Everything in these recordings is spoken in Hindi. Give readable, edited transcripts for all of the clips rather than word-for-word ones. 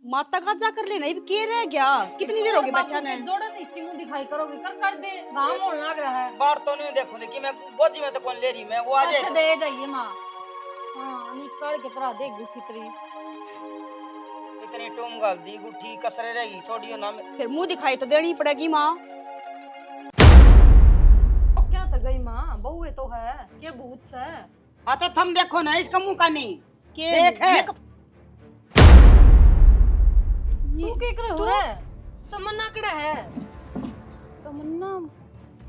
माता का जा कर लेना, ये के रह गया? कितनी देर होगी बैठा ने? जोड़े तो इसकी मुंह दिखाई करोगे, कर दे, गांव होने लग रहा है। बाहर तो नहीं देखो देखी मैं गोदी में तो कौन ले रही मैं, वो आ जाए अच्छा तो। दे जाइए माँ। हाँ निकाल के परा दे गुठी तरी। इतनी टूम गाल दी गुठी कसरे रहेगी, छोड़ियो ना। फिर मुंह दिखाई तो देनी पड़ेगी माँ। क्या तो गई माँ, बहू तो है, ये भूत से। हाँ तो थम देखो ना इसका मुंह का नहीं के देख है। तू क्या कर रहा है? तमन्ना कड़ा है? तमन्ना?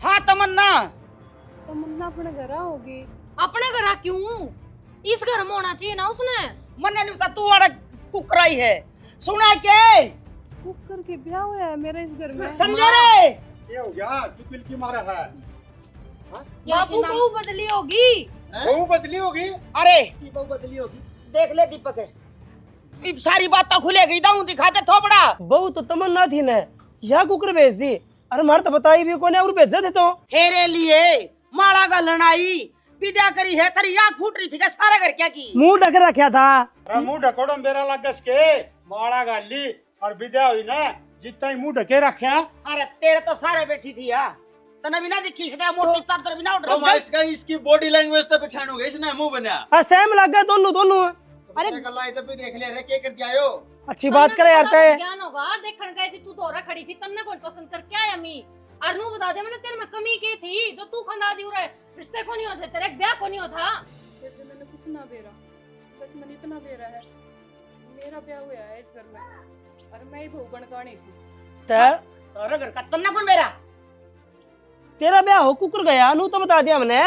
हाँ तमन्ना तमन्ना अपने घर होगी। अपने घर क्यों? इस घर में होना चाहिए ना उसने। मन्ना नहीं बता, तू वाला कुकराई है। सुना के कुकर के ब्याह हुआ है मेरे इस घर में। समझे रे? ये हो गया तू पिलकी मारा है। बाबू बहू बदली होगी। बहू बदली होगी? अरे बहू बदली होगी, देख ले दीपक है। इब सारी बात तो खुलेगी, दाऊ दिखाते थोपड़ा। बहू तो तमन्ना थी ने, यहाँ कुकर भेज दी। अरे मार तो बताई भी कोने और भेजा थे तो। हेरे लिए माला का लड़ाई विद्या करी है, तेरी आँख फूट रही थी क्या? सारा घर क्या की? मुंह ढक रखा था। अरे मुंह ढकोड़ो मेरा लगस के माला गाली और विद्या हुई ना, जितना ही मुंह ढके रखे। अरे तेरे तो सारे बैठी थी यार, तने बिना दिखी से मोटी चादर बिना उठ तो इसका इसकी बॉडी लैंग्वेज तो पहचान हो गई, इसने मुंह बना। हाँ सेम लग गया दोनों दोनों। अरे गल्ला इसे भी देख ले रे, क्या करके आयो? अच्छी बात करे यार ते। ज्ञान होगा, देखण गए जी तू दोरा खड़ी थी, तन्ने कौन पसंद कर क्या अम्मी? अरनू बता दे, मैंने तेरे में कमी की थी जो तू खंदा दी रहे? रिश्ते को नहीं होते तेरे, ब्याह को नहीं होता। जैसे मैंने कुछ ना बेरा, बस मैंने इतना बेरा है, मेरा ब्याह हुआ है इस घर में और मैं ही बहू बनकानी थी। सारा घर का तन्ना कौन मेरा? तेरा ब्याह हो कुकर गया नू तो बता दिया हमने।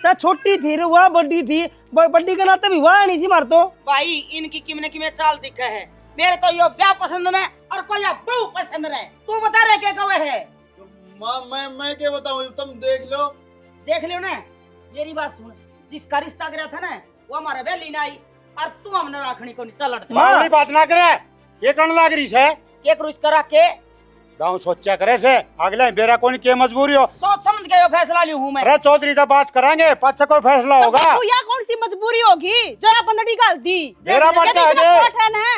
ता छोटी थी रे वह बड़ी थी, बड़ी का नाते भी वह नहीं थी मार तो। भाई इनकी किमने की में चाल दिखा है, मेरे तो यो ब्याह पसंद न और कोई बहू पसंद न। तू बता रहे क्या कवे है? मां मैं क्या बताऊं, तुम देख लो। देख लियो ना, मेरी बात सुन। जिसका रिश्ता करा था ना वो हमारा बेली ना आई और तू हमने राखनी को नहीं चल लड़ते। मारी बात ना करे, ये कण लाग रही है। एक रुस करा के गाँव सोचा करे से अगले बेरा कोई के मजबूरी हो। सोच समझ के यो फैसला लियो हूं मैं। अरे चौधरी तो बात करांगे, पाछे कोई फैसला होगा। तो या कौन सी मजबूरी होगी जो या बंदड़ी गाल दी? मेरा बात है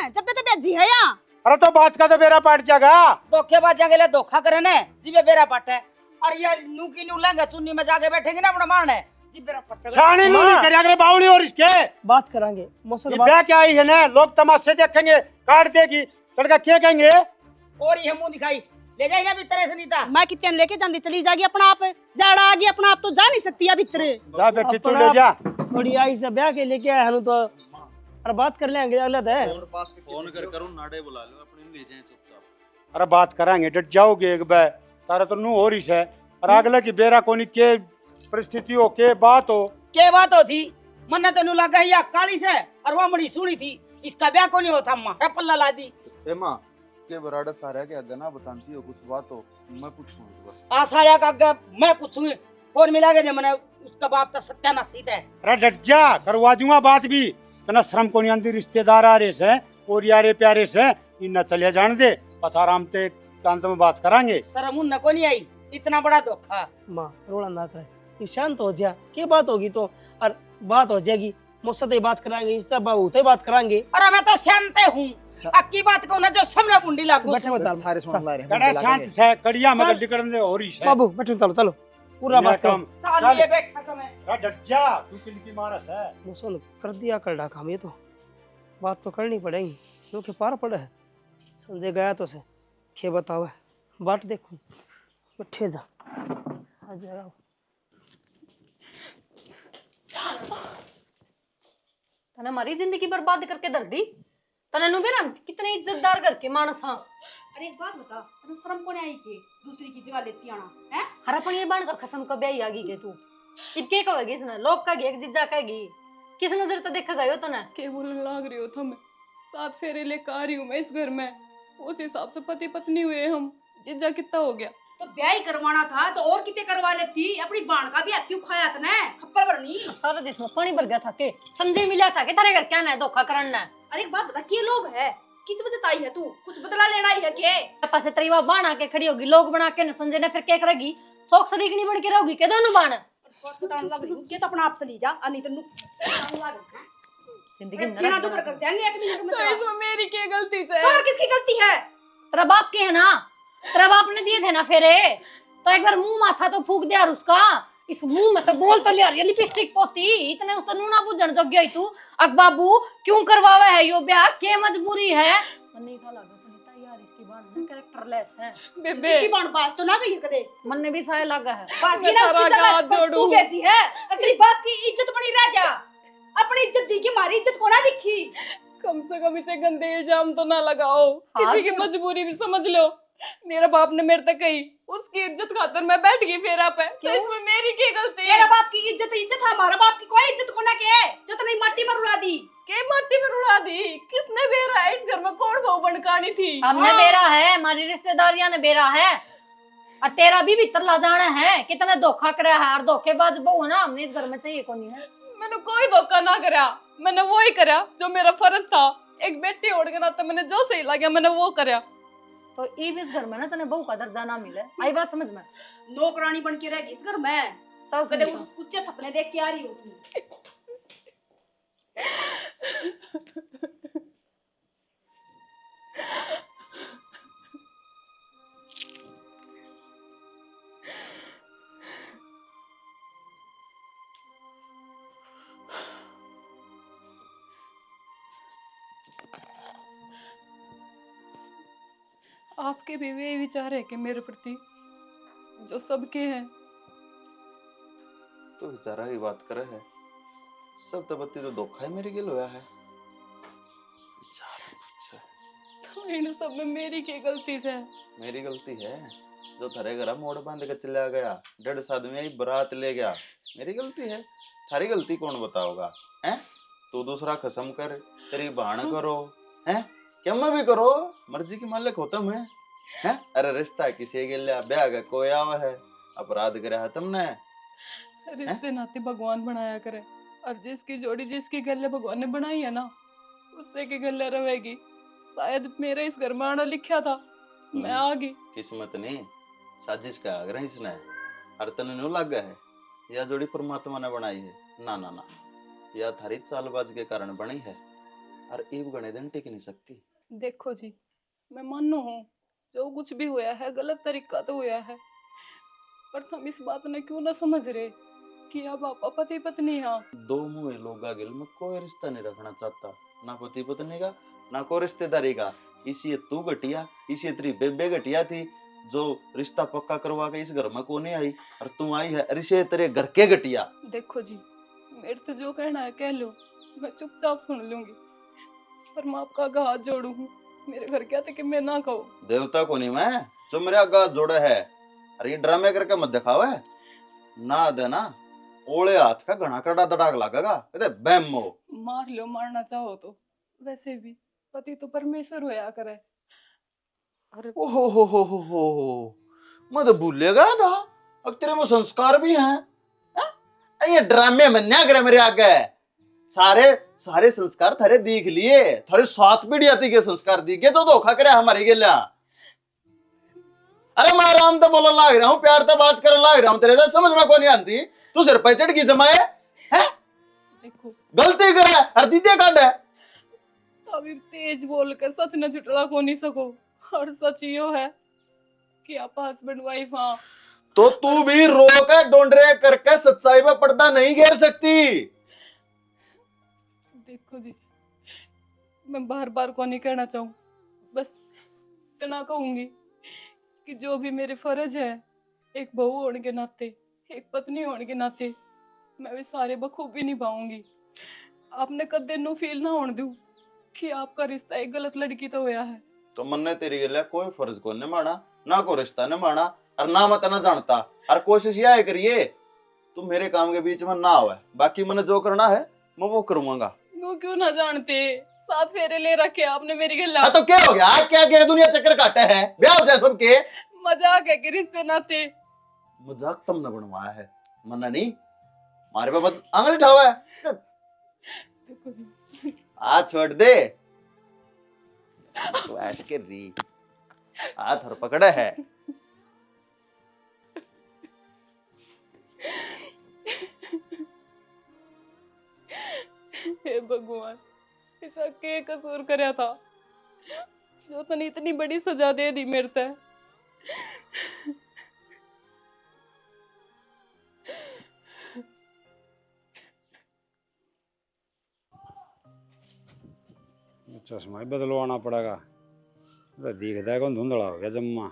जब पे तो बेजी है यहाँ। अरे तो बात का तो बेरा पाट जाएगा। धोखेबाज जगह धोखा करे ना जिबे बेरा पटे, और ये नू की नू लंगा चुन्नी में जाके बैठेंगे ना अपना मारने जी बेरा पटे। छानी नहीं करे अगर बावली और इसके बात करांगे मौसम ये ब्याह क्या आई है ना, लोग तमाशे देखेंगे, काट देगी लड़का क्या कहेंगे। और ये मुंह दिखाई ले जाए ना भीतर से नहीं था। मैं कितने लेके जाती चली जाएगी अपना आप, जाड़ा आ गई अपना आप तो जा नहीं सकती अभी भीतर। जा बेटी तू ले जा। थोड़ी आई से ब्याह के लेके आया हूं तो अरे बात कर लेंगे अगले है। फोन कर करूं नाडे बुला लो, अपने ले जाएं चुपचाप। अरे बात करांगे, डट जाओगे एक बार तारा तो नू हो रही है और अगले की बेरा कोनी के परिस्थिति हो के बात हो के बात होती मन्ना तेनू लगा या काली से और वो बड़ी सुनी थी, इसका ब्याह को नहीं होता। अम्मा पल्ला ला दी ए मां के बराड़ा सारा के गना बताती हो कुछ बात हो, मैं पूछूंगा। आसाया का अग्गा मैं पूछूंगी और मिला के दे मैंने उसका बाप तो सत्यानाशीत है। अरे डट जा, करवा दूंगा बात भी। तना शर्म को नहीं आंदी, रिश्तेदार आ रहे से और यारे प्यारे से इन चले जान दे, पता आराम से कांत में बात करांगे। शर्म उन को नहीं आई, इतना बड़ा धोखा। माँ रोड़ा ना करे, शांत हो जा, क्या बात होगी तो और बात हो जाएगी। मुझसे तो बात कराएंगे, इस तरह बाबू तो बात कराएंगे। अरे मैं तो शांत हूँ, अक्की बात को ना जब सामने बुंडी लागू। बैठे मत चल, सारे सुन ला रहे कड़ा शांत से कड़िया मगर निकलने दे हो रही है। बाबू बैठो चलो चलो पूरा बात करो। चल ये बैठा तो मैं। अरे डट जा, तू किलकी मारस है। मुझसे कर दिया कर डाका, ये तो बात तो करनी पड़ेगी क्योंकि पार पड़ा है। संजय गया तो से क्या बताओ, बाट देखो बैठे जा जरा। तने हमारी जिंदगी बर्बाद करके दर दी। तने नु भी ना कितने इज्जतदार घर के मानस। हाँ अरे एक बात बता, तेरे शर्म को नहीं आई कि दूसरी की जगह लेती आना है? हर अपन ये बाण का कसम का ब्याह आगी के तू इब के कहेगी इसने, लोग का गे जिज्जा कहेगी, किस नजर तो देखा गयो तो ना के बोलने लाग रही हो तुम? 7 फेरे लेकर आ रही हूँ मैं इस घर में, उस हिसाब से पति पत्नी हुए हम। जिज्जा कितना हो गया तो ब्याह ही करवाना था तो और कितने करवा लेती? अपनी बाण का भी क्यों खाया तने? खप्पर भरनी सारा देश में पानी भर गया था के संजय मिला था के तेरे घर क्या ना धोखा करना है। अरे एक बात बता, के लोग है किस वजह आई है तू? कुछ बदला लेना ही है के? पासे तरीवा बाण आके खड़ी होगी, लोग बना के न संजय ने फिर क्या करेगी? शौक सलीकनी बन के रहोगी के दोनों बाण बताने लग रही हूं के तो अपना आप चली जा, नहीं तो जिंदगी जीना तो कर देंगे एक मिनट में। तो इसमें मेरी क्या गलती से। और किसकी गलती है? तेरा बाप के है ना, तेरा बाप ने दिए थे ना फेरे, तो एक बार मुंह माथा तो फूक दिया उसका। इस मुंह में तो बोल तो लिया, ये लिपस्टिक पोती इतने उसका नूना बुझन जग गई तू। अक बाबू क्यों करवावे है यो ब्याह, के मजबूरी है? मन ऐसा लगा सहिता यार इसकी बात ना कैरेक्टरलेस है। बेबे इसकी बाण बाज तो ना गई कदे। मन ने भी साय लगा है। बाजी ना उसकी तेरा हाथ जगह जोड़ू। तू बेची है। अपनी बाप की इज्जत बनी रह जा। अपनी इज्जत दी की हमारी इज्जत को ना दिखी। कम से कम इसे गंदे इल्जाम तो ना लगाओ, हाँ किसी की जो- मजबूरी भी समझ लो। मेरा बाप ने मेरे तक कही, उसकी इज्जत खातर मैं बैठ गई फेरा पे, तो क्यों? इसमें मेरी क्या गलती तेरा है? बाप की इज्जत है, हमारा बाप की कोई इज्जत को ना के जो तने माटी में रुला दी। के माटी में रुला दी? किसने बेरा है इस घर में? कौन बहू बनकानी थी? हमने बेरा है, हमारी रिश्तेदारियां ने बेरा है, और तेरा भी भीतर ला जाना है। कितने धोखा कराया है, और धोखेबाज बहू है ना, हमने इस घर में चाहिए कौन है। मैंने कोई धोखा ना करा, मैंने वो ही करा जो मेरा फर्ज था। एक बेटी होने के नाते मैंने जो सही लगा मैंने वो करा। तो इस घर में ना तने बहू का दर्जा ना मिले, आई बात समझ में? नौकरानी बन के रह गई इस घर में। चल कदे सुन तो। कुछ सपने देख के आ रही हो तू। आपके भी वे विचार है कि मेरे प्रति जो सबके हैं? तो बेचारा की बात करे है, सब तो बत्ती तो धोखा ही मेरे गिल होया है। बेचारा कुछ है। तो इन सब में मेरी क्या गलती है? मेरी गलती है जो थारे घर मोड़ बांध के चला गया, 1.5 आदमी आई बारात ले गया, मेरी गलती है। थारी गलती कौन बताओगा? हैं? तू दूसरा खसम कर, तेरी बाण करो, हैं? क्या मैं भी करो, मर्जी की मालिक होता मैं। हैं? अरे रिश्ता किसी के लिए ब्याह का कोई आवा है, अपराध करा है तुमने। रिश्ते नाते भगवान बनाया करे, और जिसकी जोड़ी जिसकी गले भगवान ने बनाई है ना, उससे की गले रहेगी। शायद मेरे इस घर में आना लिखा था, मैं आ गई। किस्मत नहीं, साजिश का आग्रह इसने, और तने न्यू लगा है यह जोड़ी परमात्मा ने बनाई है। ना ना ना, यह थारी चालबाज के कारण बनी है, और एक गणे दिन टिक नहीं सकती। देखो जी, मैं मानू हूँ जो कुछ भी हुआ है गलत तरीका तो हुआ है, पर तुम इस बात ने क्यों ना समझ रहे कि अब आप पति पत्नी हाँ। दो मुंह लोगा गिल में कोई रिश्ता नहीं रखना चाहता, ना पति पत्नी का ना कोई रिश्तेदारी का। इसी तू घटिया, इसी तेरी बेबे घटिया थी जो रिश्ता पक्का करवा के इस घर में को नहीं आई, और तू आई है अरे से तेरे घर के घटिया। देखो जी, मेरे तो जो कहना है कह लो, मैं चुपचाप सुन लूंगी, पर मैं आपका आगे हाथ जोड़ू हूँ। मेरे घर क्या था कि मैं ना कहूँ। देवता को नहीं मैं जो मेरे आगे जोड़े है, अरे ये ड्रामे करके मत दिखावे ना देना, ओले हाथ का घना कड़ा दड़ाक लगेगा। कहते बैमो मार लो मारना चाहो तो, वैसे भी पति तो परमेश्वर होया करे। अरे हो, मैं तो भूलेगा था, अब तेरे में संस्कार भी हैं। हाँ? अरे ये ड्रामे में क्या करे मेरे आगे, सारे सारे संस्कार थारे देख लिए, थारे 7 पीढ़ी आती के संस्कार दिखे तो धोखा करे हमारे के लिए। अरे मैं आराम तो बोलने लग रहा हूँ, प्यार तो बात करने लग रहा हूँ, तेरे से समझ में कौन नहीं आती। तू सिर पे चढ़ की जमाए हैं? देखो गलती करे और दीदे काट है। अभी तेज बोल कर सच न झुटला को नहीं सको, और सच यो है कि आप हस्बैंड वाइफ हाँ। तो तू भी रो के डोंडरे करके सच्चाई पे पर्दा नहीं घेर सकती। देखो जी, मैं बार बार को नहीं कहना चाहूँ, बस इतना कहूंगी कि जो भी मेरे फर्ज है एक बहू होने के नाते, एक पत्नी होने के नाते, मैं भी सारे बखूबी निभाऊंगी। आपने कदे नु फील ना होने दूं कि आपका रिश्ता एक गलत लड़की तो होया है। तो मन ने तेरी गले कोई फर्ज को नहीं माना, ना कोई रिश्ता नहीं माना, और ना मत ना जानता, और कोशिश यह करिए तू मेरे काम के बीच में ना आवे, बाकी मैंने जो करना है मैं वो करूंगा। नो क्यों ना जानते, 7 फेरे ले रखे आपने मेरी गला। हाँ तो क्या हो गया, क्या क्या दुनिया चक्कर काटे है, ब्याह हो जाए सबके। मजाक है कि रिश्ते नाते। मजाक तुमने बनवाया है, मना नहीं, मारे पे बस आंगली उठावा है। देखो जी, हाथ छोड़ दे, बैठ के री हाथ हर पकड़े है। हे भगवान, ऐसा के कसूर करया था जो तने इतनी बड़ी सजा दे दी मेरे ते। चश्मा ही बदलवाना पड़ेगा, तो दिखता है कौन धुंधला हो गया जम्मा।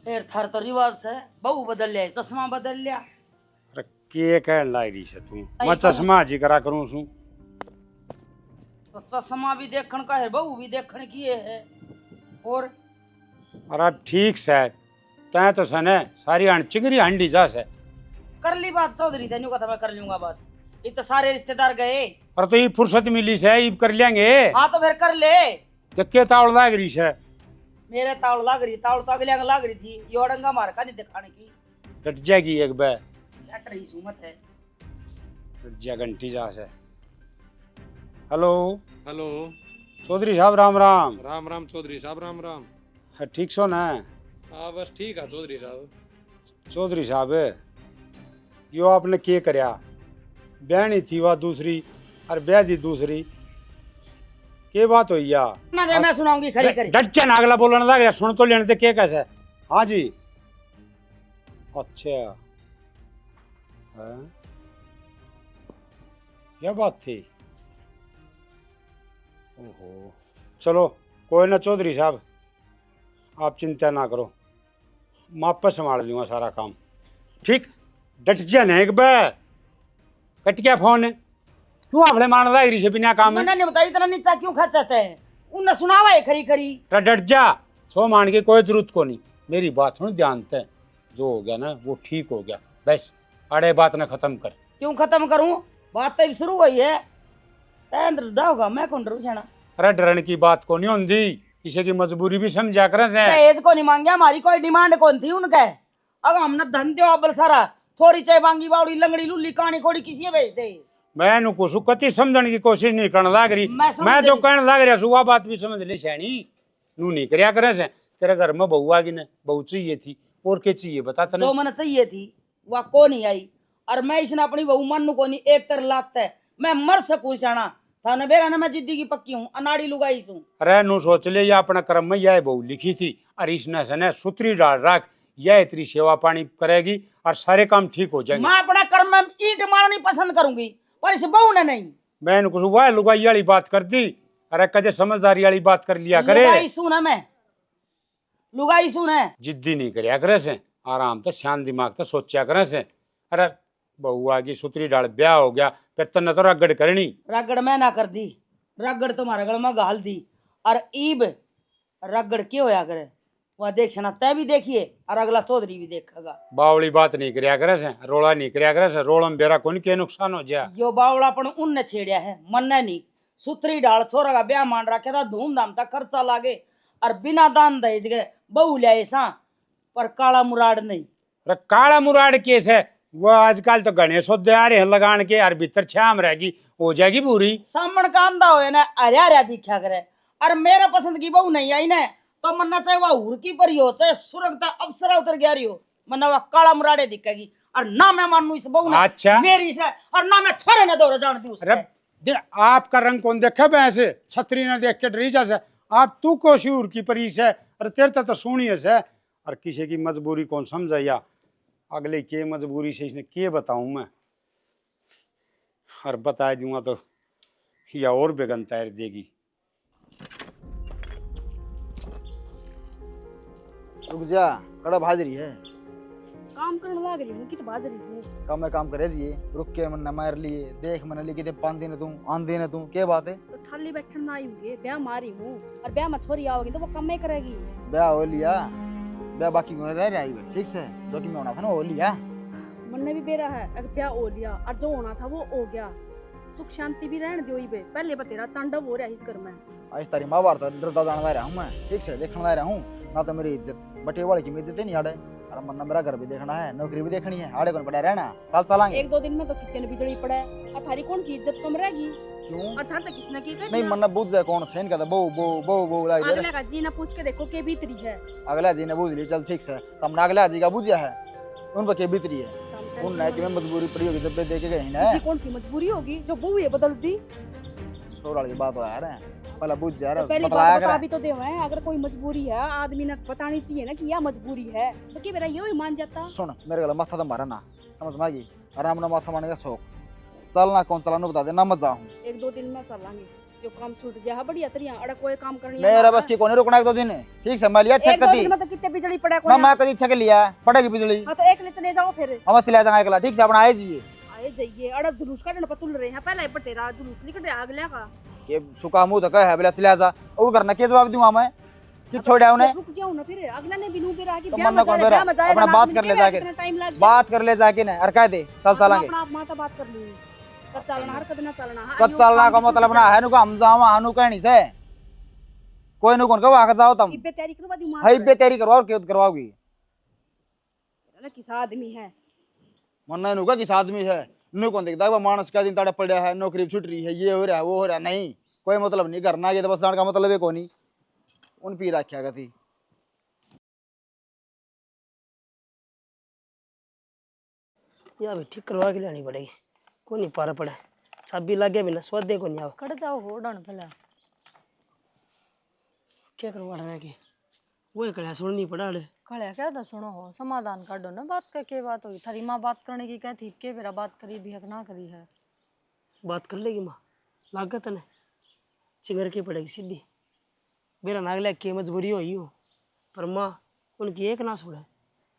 फिर थर तो रिवाज है, बहू बदल लिया, चश्मा बदल लिया। अरे के कहन लाई रही है तू, सही मैं कहा। चश्मा जी करा करूं सू। तो चश्मा भी देखण का है, बहू भी देखण की है। और अरे ठीक से तै तो सने सारी अणचिगरी हंडी जा से। कर ली बात चौधरी, तेनू कहा था मैं कर लूंगा बात। ये तो सारे रिश्तेदार गए। अरे तो ये फुर्सत मिली से ये कर लेंगे। हाँ तो फिर कर ले। जक्के तावड़ लाग रही है। मेरे तावड़ लाग रही, तावड़ तो अगले लाग रही थी, ये ओडंगा मार का नहीं दिखाने की। कट जाएगी एक बार, लट रही सुमत है। कट जा घंटी जा से। Hello hello. चौधरी साहब राम राम। राम राम चौधरी साहब, राम राम। हाँ, ठीक सो ना? हाँ बस ठीक है चौधरी साहब। चौधरी साहब यो आपने के करया, बहनी थी वह दूसरी और ब्याह दी दूसरी, के बात हुई या? ना दे मैं सुनाऊंगी खरी खरी। डटचन अगला बोलने लग गया, सुन तो लेने दे के कैसे। हाँ जी अच्छा है? क्या बात थी? ओहो चलो कोई ना चौधरी साहब, आप चिंता ना करो, मैं आप पर संभाल लूंगा सारा काम। ठीक डट जा नहीं बे। कट गया फोन, क्यों आपने मान रहा है बिना काम में? मैंने नहीं बताई, इतना नीचा क्यों खचाते हैं? उन्हें सुनावा है खरी खरी। डट जा, सो मान के कोई जरूरत को नहीं। मेरी बात सुन ध्यान से, जो हो गया ना वो ठीक हो गया, बस अड़े बात ना खत्म कर। क्यों खत्म करूं? बात तो शुरू हुई है, होगा मैं कौन डरू जाना। अरे डरने की बात को नहीं होती, किसी की मजबूरी भी समझा कर। दहेज को नहीं मांगे, हमारी कोई डिमांड कौन थी उनके। अब हमने धन दो अबल सारा, थोड़ी चाय मांगी बावड़ी लंगड़ी लुल्ली कानी कोड़ी किसी भेज दे। मैं कुछ कति समझने की कोशिश नहीं करने लग रही। मैं जो कहने लग रहा सुबह बात भी समझ ली सैनी, नू नहीं करया करे से। तेरे घर में बहू आ गई ने, बहू चाहिए थी और क्या चाहिए बता तने? जो मैंने चाहिए थी वह को नहीं आई, और मैं इसने अपनी बहू मन को नहीं एक तर लागता है। मैं मर सकूं जाना थाने बेरा ने, मैं जिद्दी की पक्की हूँ, अनाड़ी लुगाई हूँ। अरे नू सोच ले या अपना कर्म में यह बहू लिखी थी, और इसने सने सुतरी डाल रख, यह इतनी सेवा पानी करेगी और सारे काम ठीक हो जाएंगे। मैं अपना कर्म में ईंट मारनी पसंद करूंगी, पर इस बहू ने नहीं। मैं कुछ वह लुगाई वाली बात कर दी। अरे कदे समझदारी वाली बात कर लिया करे। लुगाई सुन है, मैं लुगाई सुन है। जिद्दी नहीं करया करे से, आराम से शांत दिमाग से सोचा करे से। अरे बहू आ गई, सुतरी डाल, ब्याह हो गया, फिर तन्ने तो रगड़ करनी। रगड़ मैं ना कर दी, रगड़ तुम्हारे गल में घाल दी। और ईब रगड़ के होया करे वह देख ना, तय भी देखिए और अगला चौधरी भी देखेगा। बावली बात नहीं करया करे से, रोड़ा नहीं करया करे से। रोड़म बेरा कौन के नुकसान हो जाए। जो बावलापन उनने छेड़िया है, मन ने नहीं। सुतरी डाल छोरा का ब्याह मान रखा था, धूमधाम तक खर्चा लागे और बिना दान दहेज के बहू लिया सा, पर काला मुराद नहीं। अरे काला मुराद केस है वो, आजकल तो गणेश आ रहे हैं लगान के, और भीतर छाम रहेगी, हो जाएगी पूरी। सामण का अंधा हो ना, हरिया हरिया दिखा करे। और मेरे पसंद की बहू नहीं आई ना, तो मन्ना चाहे वह हुर की परी हो, चाहे सुरगता अप्सरा उतर गया रही हो, मन्ना वह काला मुराडे दिखेगी। और ना मैं मानू इस बहू ने अच्छा मेरी से, और ना मैं छोरे ने दौड़ जान दी उससे। अरे आपका रंग कौन देखा वैसे, छतरी ने देख के डरी जैसे। आप तू को शिवर की परीस है, और तेरे तो सुनी है। और किसी की मजबूरी कौन समझा, या अगले के मजबूरी से इसने के बताऊं मैं। और बता दूंगा तो या और बेगन तैर देगी। रुक जा, कड़ा भाज रही है। काम करने लग रही हूँ कि तो बाज रही हूँ। काम में काम करे जी, रुक के मन मार लिए, देख मैंने लिखी थे 5 दिन तू आन दिन तू, क्या बात है? तो ठाली बैठन ना आई हूँ, ब्याह मारी हूँ, और ब्याह में छोरी आओगी तो वो कम ही करेगी। ब्याह हो लिया, ब्याह बाकी क्यों रह रही है? ठीक से जो कि मैं होना था ना हो लिया। मन ने भी बेरा है, अगर ब्याह हो लिया और जो होना था वो हो गया, सुख शांति भी रहने दो। पहले बतेरा तांडव हो रहा है इस घर में। आज तारी माँ बार डरता जाना रहा हूँ मैं, ठीक से देखना रहा हूँ ना, तो मेरी इज्जत बटे वाले की इज्जत ही नहीं आड़े। और मन मेरा घर भी देखना है, नौकरी भी देखनी है, आड़े कौन पड़ा रहना, साल साल आएंगे। 1-2 दिन में तो कितने बिजली पड़ा है, और थारी कौन सी इज्जत कम रहेगी? क्यों? और थार तक किसने की नहीं मन बूझ जाए कौन सेन का बो बो बो बो लाई अगला का जी ना पूछ के देखो के भीतरी है। अगला जी ने बूझ ली, चल ठीक से, तब अगला जी का बूझा है, उन पर के भीतरी है। उन नहीं कि मैं मजबूरी पड़ी होगी जब देखे गए ना, कौन सी मजबूरी होगी जो बहू ये बदल दी? छोड़ वाली बात हो यार, पहले बुझ जा तो पहली बतलाया बात बता कर भी तो दे रहे हैं, अगर कोई मजबूरी है आदमी ने बतानी चाहिए ना कि यह मजबूरी है, तो क्या मेरा ये मान जाता। सुन मेरे गला माथा तो मारा ना, समझ में आ गई। आराम ना माथा मारने का शौक, चलना कौन चलाना बता दे ना, मत जाऊं 1-2 दिन में चलांगे, जो काम छूट जाए बढ़िया तरिया, अरे कोई काम करनी मेरा बस की कोने रुकना 1-2 दिन। ठीक से मैं लिया चेक 1-2 कती दिन में तो कितने बिजली पड़ा ना, मैं कदी चेक लिया पड़ेगी बिजली। हाँ तो एक ले चले जाओ फिर, हम चले जाएंगे अगला। ठीक से अपना आए जी आए जाइए। अरे जुलूस का डंडा पतुल रहे हैं, पहले पटेरा जुलूस निकल रहा अगले का। ये सुखा मुंह तो कह है बोले चले जा, और करना क्या जवाब दूंगा मैं कि छोड़ा उन्हें। रुक जाओ ना फिर, अगला ने बिनू पे रहा कि तो ब्याह मन ना मजा कौन है, बेरा, ब्याह मजा है, अपना बात कर ले जाके, टाइम लग बात कर ले जाके ना, और कह दे चल चलेंगे। अपना आप माता बात कर लूंगी, कब चलना हर कद ना चलना। हाँ, कद यो चलना काम का भी मतलब छूट ना जाए। है नु हम जावा हानु कहनी से कोई नु कौन को आके जाओ तुम इब्बे तैयारी करवा दी मां हई बे तेरी करवाओ और क्यों करवाओगी। ना किस आदमी है, मन नु का किस आदमी है नु कौन देखता है मानस का दिन ताड़ा पड़ा है, नौकरी छूट रही है, ये हो रहा है वो हो रहा है, नहीं कोई मतलब नहीं करना। ये तो बस जान का मतलब है कोनी उन पी रखा का थी। या भी ठीक करवा के लानी पड़ेगी, कोई नहीं पारा पड़ा, चाबी लग गया बिना स्वादे को नहीं आओ। कट जाओ हो डन भला। क्या करवा रहे हैं कि वो एक सुननी पड़ा ले। खड़े क्या था सुनो हो, समाधान कर दो ना बात का। के बात होगी थारी माँ बात करने की कहती के मेरा बात करी भी हक ना करी है। बात कर लेगी माँ, लागत ने चिंगर की पड़ेगी सीधी। बेरा नागले की मजबूरी हो ही हो, पर माँ उनकी एक ना सुने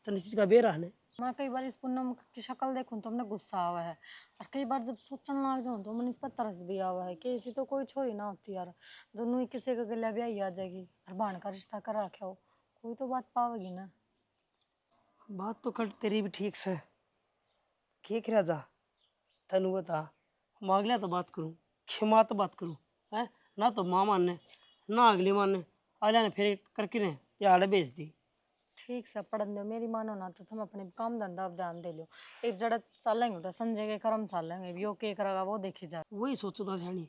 तो निश्चित का बेरा ने। मैं कई बार इस पूनम की शक्ल देखूं तो हमने गुस्सा आवा है, और कई बार जब सोचने लग जाऊं तो मन इस पर तरस भी आवा है कि ऐसी तो कोई छोरी ना होती यार, दोनों ही किसी का गला ब्याही आ जाएगी और बाण का रिश्ता कर रखा हो, कोई तो बात पावेगी ना। बात तो कर तेरी भी ठीक से, के करा जा तनु बता। मांगलिया तो बात करूँ, क्षमा तो बात करूँ है ना, तो माँ मानने ना अगली मानने, आलिया ने फिर करके ने या आड़े बेच दी। ठीक से पढ़न दो मेरी मानो ना तो तुम अपने काम धंधा अब ध्यान दे लो। एक जड़ा चलेंगे तो संजय के कर्म चलेंगे, यो के करेगा वो देखी जाए। वही सोचो था सियानी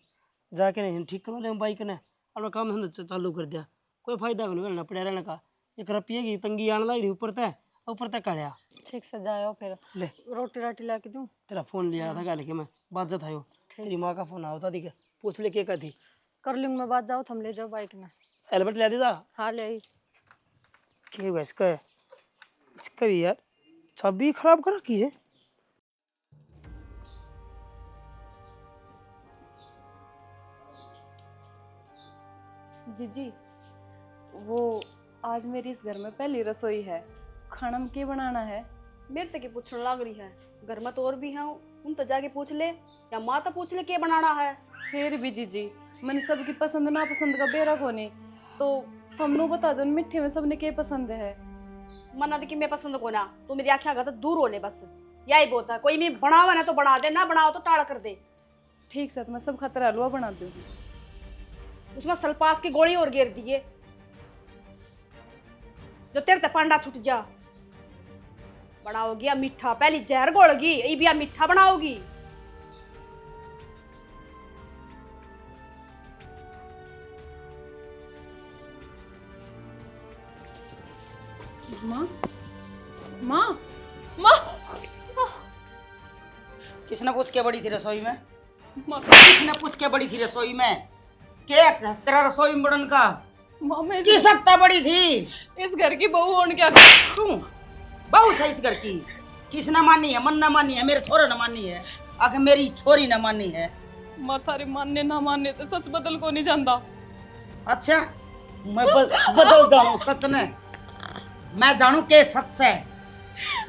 जाके नहीं ठीक करवा ले बाइक ने, अपना काम धंधा चालू कर दिया, कोई फायदा नहीं करना पड़ा रहने का। एक रुपये की तंगी आने लगी ऊपर तक आया। ठीक से जाओ फिर, ले रोटी राटी ला के दूँ। तेरा फोन लिया था क्या, मैं बात जत आयो तेरी माँ का फोन आवता थी, पूछ ले क्या थी। कर लूँगी मैं बात, जाओ थम ले जाओ बाइक में। हेलमेट ले दीदा हाँ ले आई। क्या हुआ इसका भी यार चाबी खराब कर रखी है। जीजी वो आज मेरी इस घर में पहली रसोई है, खाना में क्या बनाना है? मेरे तक पूछने लग रही है, घर में तो और भी हैं, उन तो जाके पूछ ले, या माँ तो पूछ ले क्या बनाना है। फिर भी जीजी मैंने सबकी पसंद ना पसंद का बेरा को नहीं, तो तुमने बता दो मिठे में सबने क्या पसंद है। मना कि मैं पसंद को ना, तू मेरी आँखें आगा तो दूर हो ले, बस यही बहुत है। कोई मैं बनावा ना तो बना दे, ना बनाओ तो टाड़ा कर दे। ठीक है तो मैं सब खतरा हलवा बना दूंगी, उसमें सल्पास की गोली और गिर दिए जो तेरे ते पांडा छूट जा। बनाओगी मीठा, पहली जहर घोलगी ये भी मीठा बनाओगी। माँ माँ माँ किसने पूछ के बड़ी थी रसोई में? माँ किसने पूछ के बड़ी थी रसोई में? क्या तेरा रसोई में बड़न का माँ मैं की सकता बड़ी थी? इस घर की बहू होने क्या क्यों बहुत सही इस घर की किसने मानी है? मन न मानी है, मेरे छोरे न मानी है, आखिर मेरी छोरी न मानी है। माँ थारे मानने ना मानने तो सच बदल को नहीं जानता। अच्छा मैं बदल जाऊं सच ने, मैं जानू के सच से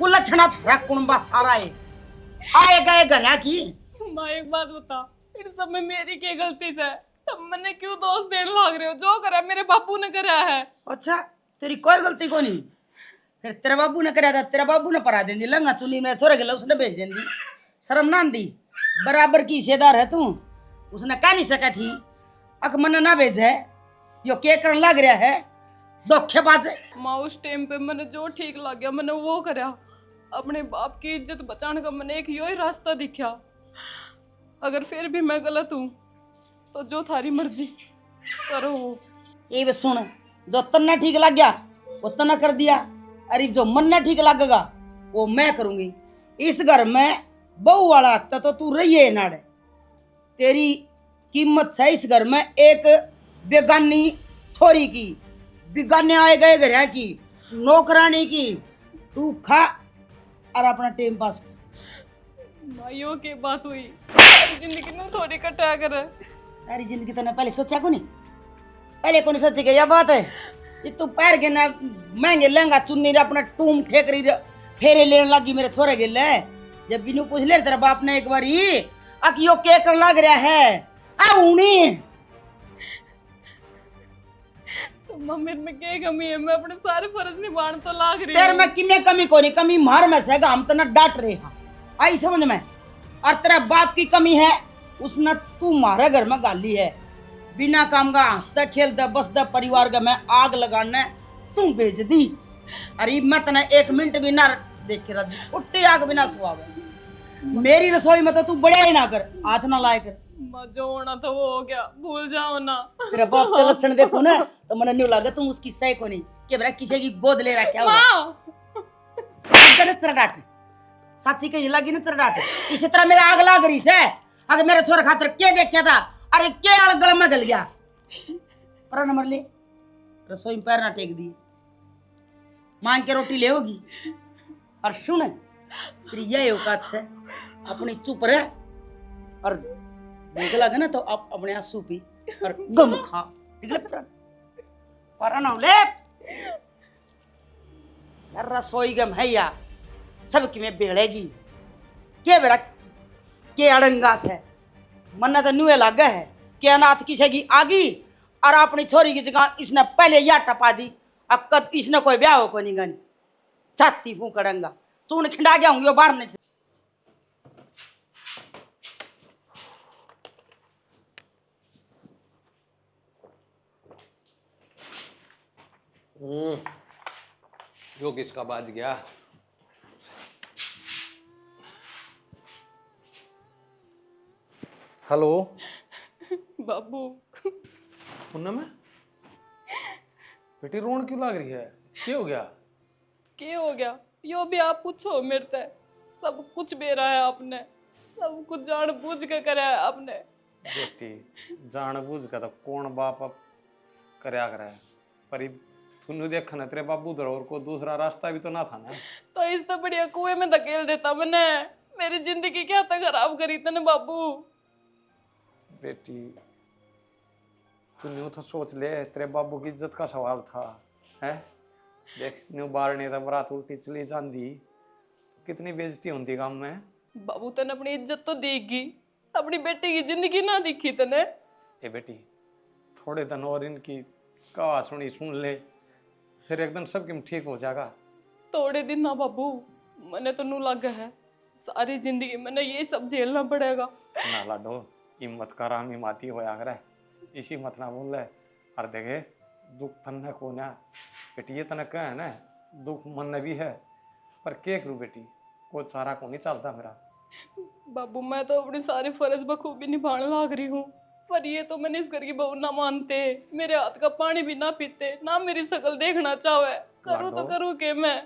उलझना थारा कुंबा सारा है आए गए घरा की। माँ एक बात बता, इन सब में मेरी क्या गलती से? तब मैंने क्यों दोष देने लग रहे हो? जो करा मेरे बापू ने करा है। अच्छा तेरी कोई गलती को नहीं, फिर तेरे बाबू ने कराया था, तेरा बाबू ने परा देंदी लंगा चुनी में छोरे के उसने भेज देंदी, शर्म ना दी। बराबर की हिस्सेदार है तू, उसने कह नहीं सका थी अक मन ना भेजे, यो के करने लग रहा है धोखेबाज। माँ उस टाइम पे मैंने जो ठीक लग गया मैंने वो करा, अपने बाप की इज्जत बचाने का मैंने एक यो ही रास्ता दिखा। अगर फिर भी मैं गलत हूँ तो जो थारी मर्जी करो। वो ये बस सुन, जो तन्ना ठीक लग गया वो तना कर दिया, अरे जो मन ना ठीक लगेगा वो मैं करूंगी। इस घर में बहू वाला हक तो तू रही है नाड़े, तेरी कीमत है इस घर में एक बेगानी छोरी की, बेगाने आए गए घर की, नौकरानी की, तू खा और अपना टाइम पास कर। माइयों की बात हुई, सारी जिंदगी में थोड़ी कटा कर। सारी जिंदगी तने पहले सोचा को नहीं, पहले को नहीं सोचे कि यह बात है कि तू पैर के ना महंगे लहंगा चुन्नी रे अपना टूम ठेकरी रे फेरे लेने लगी मेरे छोरे के ले। जब बिनु पूछ ले तेरा बाप ने एक बार ही अकियो के कर लग रहा है आ उनी तो मां मेरे में क्या कमी है? मैं अपने सारे फर्ज निभाने तो लाग रही तेरे हूं। में किमे कमी को नहीं, कमी मार में से हम तना डांट रहे हैं आई समझ में। और तेरा बाप की कमी है, उसने तू मारे घर में गाली है, बिना काम का हंसता खेलता बसता परिवार का मैं आग लगाने तू भेज दी। अरे मैं तना एक मिनट भी ना देख रहा उट्टी आग बिना सुहावे। मेरी रसोई में तो तू बड़े ही ना कर, हाथ ना लाए कर। मां जो होना था वो हो गया, भूल जाओ ना। तेरा बाप के लक्षण देखो ना तो मैंने न्यू लगा तुम उसकी सही को नहीं कि बरा किसी की गोद ले रखा हुआ मां तेरा डांट साची के लगी ना तेरा डांट। इसी तरह मेरा आग लाग रही से अगर मेरे छोरा खातर क्या देखा था, अरे क्या आग गला में गल गया पर नंबर ले रसोई में पैर ना टेक दिए, मांग के रोटी ले होगी। और सुन तेरी यह औकात से अपनी चुप रह और भूख लगे ना तो आप अपने आंसू पी और गम खा, निकले पर ना ले यार। रसोई गम है या सबकी में बेड़ेगी के बेरा के अड़ंगा से मन्ना तो नुए लगे है के अनाथ किसे की आगी और अपनी छोरी की जगह इसने पहले या टपा दी। अब कद इसने कोई ब्याह हो को नहीं गनी छाती फूक अड़ंगा तूने खिंडा गया हूँ बाहर नहीं से। जो किसका बाज गया। हेलो बाबू पूनम बेटी रोन क्यों लग रही है? क्या हो गया? क्या हो गया यो भी आप पूछो मेरे ते। सब कुछ बेरा है आपने, सब कुछ जान बूझ के करा है आपने। बेटी जान बूझ के तो कौन बाप अब करया करे, पर तूने देखा ना तेरे बाबू उधर और को दूसरा रास्ता भी तो ना था ना। तो इससे बढ़िया कुएं में धकेल देता मैंने, मेरी जिंदगी क्या था खराब करी तने बाबू। बेटी तूने तो सोच ले, तेरे बाबू की इज्जत का सवाल था है। देख न्यू बार ने तो बरात उल्टी चली जाती, कितनी बेइज्जती होती गांव में। बाबू तने अपनी इज्जत तो देगी, अपनी बेटी की जिंदगी ना दिखी तने। ए बेटी थोड़े दिन और इनकी कहा सुनी सुन ले, फिर एकदम सब किम ठीक हो जाएगा। थोड़े दिन ना बाबू, मैंने तो नू लगा है सारी जिंदगी मैंने ये सब झेलना पड़ेगा। ना लाडो हिम्मत कर आमी माती होया करे, इसी मत ना बोल ले। और देखे दुख तन्ने को ना बेटी, ये तने कह है ना दुख मन में भी है, पर क्या करूं बेटी, कोई चारा को नहीं चलता मेरा। बाबू मैं तो अपने सारे फर्ज बखूबी निभाने लाग रही हूँ, पर ये तो मैंने इस घर की बहू ना मानते, मेरे हाथ का पानी भी ना पीते, ना मेरी शक्ल देखना चाहे। करूँ तो करूँ के मैं।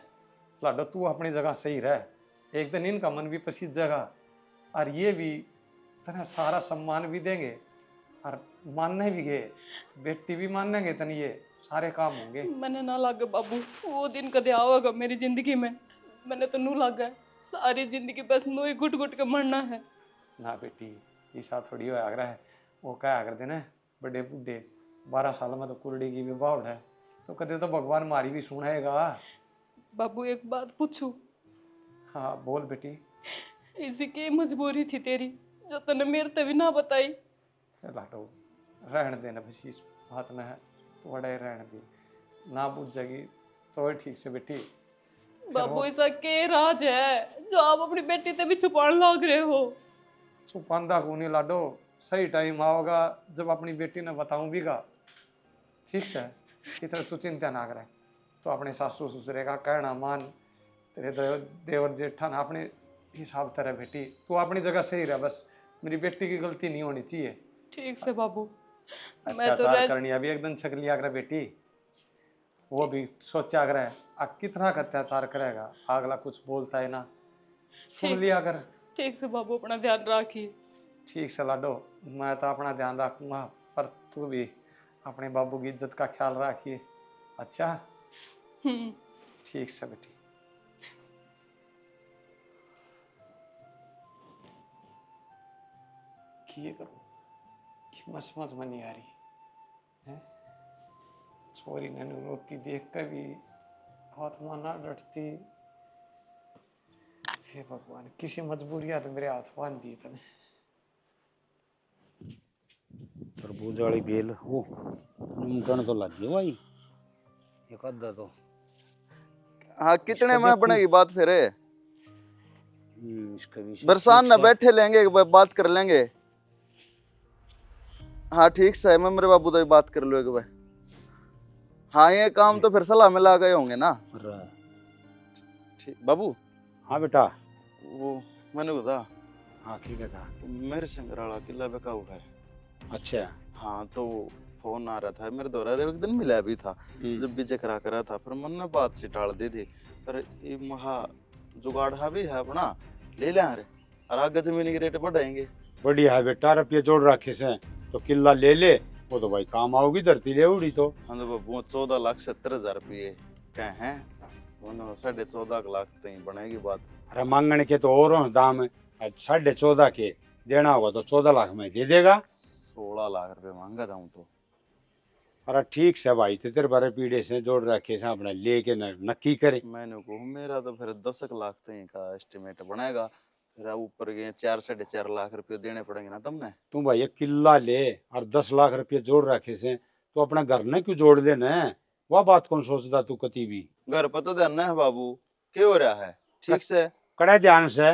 लाडो तू अपनी जगह सही रह, एक दिन इनका मन भी पसीज जाएगा और ये भी तने सारा सम्मान भी देंगे और मानने भी गए, बेटी भी मानेंगे तने, ये सारे काम होंगे। मैंने ना लगा बाबू, वो दिन कदे आवेगा मेरी जिंदगी में। मैंने तो नू लगा है सारी जिंदगी बस नू ही घुट घुट के मरना है। ना बेटी ऐसा थोड़ी हो आगरा है, वो क्या कर देना बड़े बूढ़े 12 साल में तो कुरड़ी की भी बाउड है, तो कदे तो भगवान मारी भी सुनाएगा। बाबू एक बात पूछूं? हाँ बोल बेटी। इसी की मजबूरी थी तेरी जो तने मेरे ते भी ना बताई। लाडो रहने देना बस, इस बात में है थोड़ा ही रहने दे, ना बुझ जाएगी तो ठीक से बेटी। बाबू ऐसा के राज है जो आप अपनी बेटी ते भी छुपाने लग रहे हो? छुपांदा को नहीं लाडो, सही टाइम आओगा जब अपनी बेटी ने बताऊं भी गा, ठीक से। इतना तू चिंता ना करे, तो अपने सासू ससुरे का कहना मान, तेरे देवर जेठा ना अपने हिसाब तरह बेटी, तू अपनी जगह सही रह, बस मेरी बेटी की गलती नहीं होनी चाहिए। ठीक से बाबू। मैं तो अत्याचार करनी अभी एकदम छक लिया करे बेटी, वो भी सोचा करे कितना का अत्याचार करेगा, अगला कुछ बोलता है ना, सुन लिया कर। ठीक से बाबू अपना ध्यान रखिए। ठीक से लाडो, मैं तो अपना ध्यान रखूंगा, पर तू भी अपने बाबू की इज्जत का ख्याल रखिए। अच्छा ठीक से बेटी। किए करो कि समझ में नहीं आ रही है। छोरी ने रोती देख कर भी आत्मा ना डटती। हे भगवान, किसी मजबूरी तो मेरे हाथ बांध दिए तने। तरबूज वाली बेल वो निमंत्रण तो लग गया भाई, एक आधा तो। हाँ कितने में बनेगी बात फिर? इसका भी बरसात न बैठे लेंगे, बात कर लेंगे। हाँ ठीक से, मैं मेरे बाबू तो बात कर लो एक बार। हाँ ये काम तो फिर सलाह में ला गए होंगे ना। ठीक बाबू। हाँ बेटा। वो मैंने बता। हाँ ठीक है था। मेरे संगराला किला बेका हुआ है। अच्छा। हाँ तो फोन आ रहा था मेरे द्वारा, एक दिन मिला भी था जब बीजे करा करा था, फिर मन ने बात से टाल दी थी। पर ये महा जुगाड़ भी है अपना, ले ले रे और आगे जमीन के रेट बढ़ाएंगे। बढ़िया है बेटा, रुपये जोड़ रखे से तो किला ले ले, वो तो भाई काम आओगी, धरती ले उड़ी तो। हाँ तो बाबू 14,70,000 रुपये कहे हैं, 14.5 लाख तक बनेगी बात। अरे मांगने के तो और दाम है, 14.5 के देना होगा तो 14 लाख में दे देगा। 16 लाख रुपए मांगा था तो। अरे ठीक से भाई, तो तेरे बारे पीढ़े से जोड़ रखे से अपने लेके नक्की करे। मैंने को मेरा तो फिर 10 लाख तक का एस्टिमेट बनेगा, फिर ऊपर के 4-4.5 लाख रुपए देने पड़ेंगे ना तुमने। तू भाई एक किला ले और 10 लाख रुपये जोड़ रखे से तो अपना घर ने क्यों जोड़ देना है? वह बात कौन सोचता तू कती भी? घर पर तो ध्यान है बाबू, क्या हो रहा है? ठीक से कड़े ध्यान से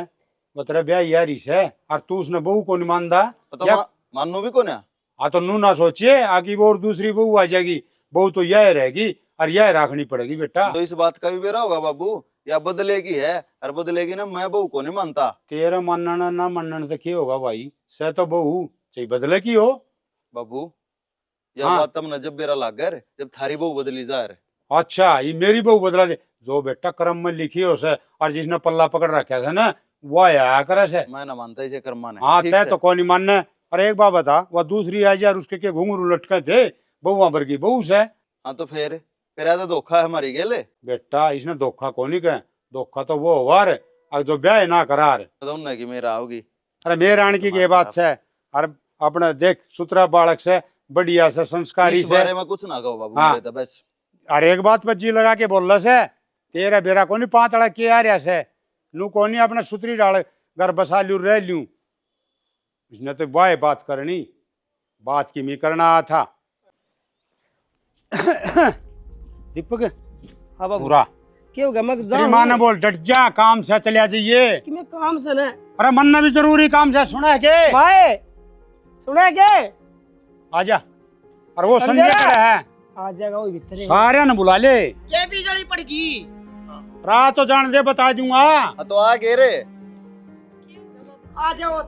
वो तेरा ब्याह यारी से, और तू उसने बहू को नहीं मानता तो मानू भी कौन है? हाँ तो नू ना सोचिए आगे वो और दूसरी बहू आ जाएगी, बहू तो यह रहेगी और यह रखनी पड़ेगी बेटा। तो इस बात का भी बेरा होगा बाबू, या बदलेगी है और बदलेगी ना, मैं बहू को नहीं मानता। तेरा मानना ना मानना तो क्या होगा भाई, से तो बहू चाहिए बदले की हो बाबू। यह हाँ। बात तुमने जब बेरा लाग गए जब थारी बहू बदली जा रहे। अच्छा ये मेरी बहू बदला दे, जो बेटा कर्म में लिखी हो से और जिसने पल्ला पकड़ रखा है ना वो आया करे से। मैं ना मानता इसे कर्मा ने। हाँ ठीक तय से? तो कौन नहीं मानना। और एक बात बता, वह दूसरी आई यार उसके के घुंघरू लटके थे, बहुआ भर की बहू से। हाँ तो फिर तो धोखा है हमारी गेले। बेटा इसने धोखा कौन ही कहे, धोखा तो वो हुआ रे और जो ब्याह ना करार। तो कि मेरा आओगी। अरे मेरे आने की बात से, और अपने देख सुतरा बालक से, बढ़िया से, संस्कारी इस से। बारे में कुछ ना कहो बाबू। हाँ। मेरे तो बस और एक बात पर जी लगा के बोल रहा से, तेरा बेरा को नहीं पातड़ा के आ रहा से, नू को नहीं अपने सुतरी डाल घर बसा लू रह लू। इसने तो वाह बात करनी, बात की मी करना था। दीपक हाँ बाबू। पूरा क्या हो गया? मैं तेरी माँ ने बोल डट जा, काम से चले जाइए। कि मैं काम से ना। अरे मन ने भी जरूरी काम से सुना है के? भाई सुना के? आजा। और वो संजय संजय खड़ा है, आ जाएगा वो भीतर। सारे ने बुला ले। ये बिजली पड़गी। रात तो जान दे, बता दूंगा। हाँ तो आ गए रे। आ जाओ,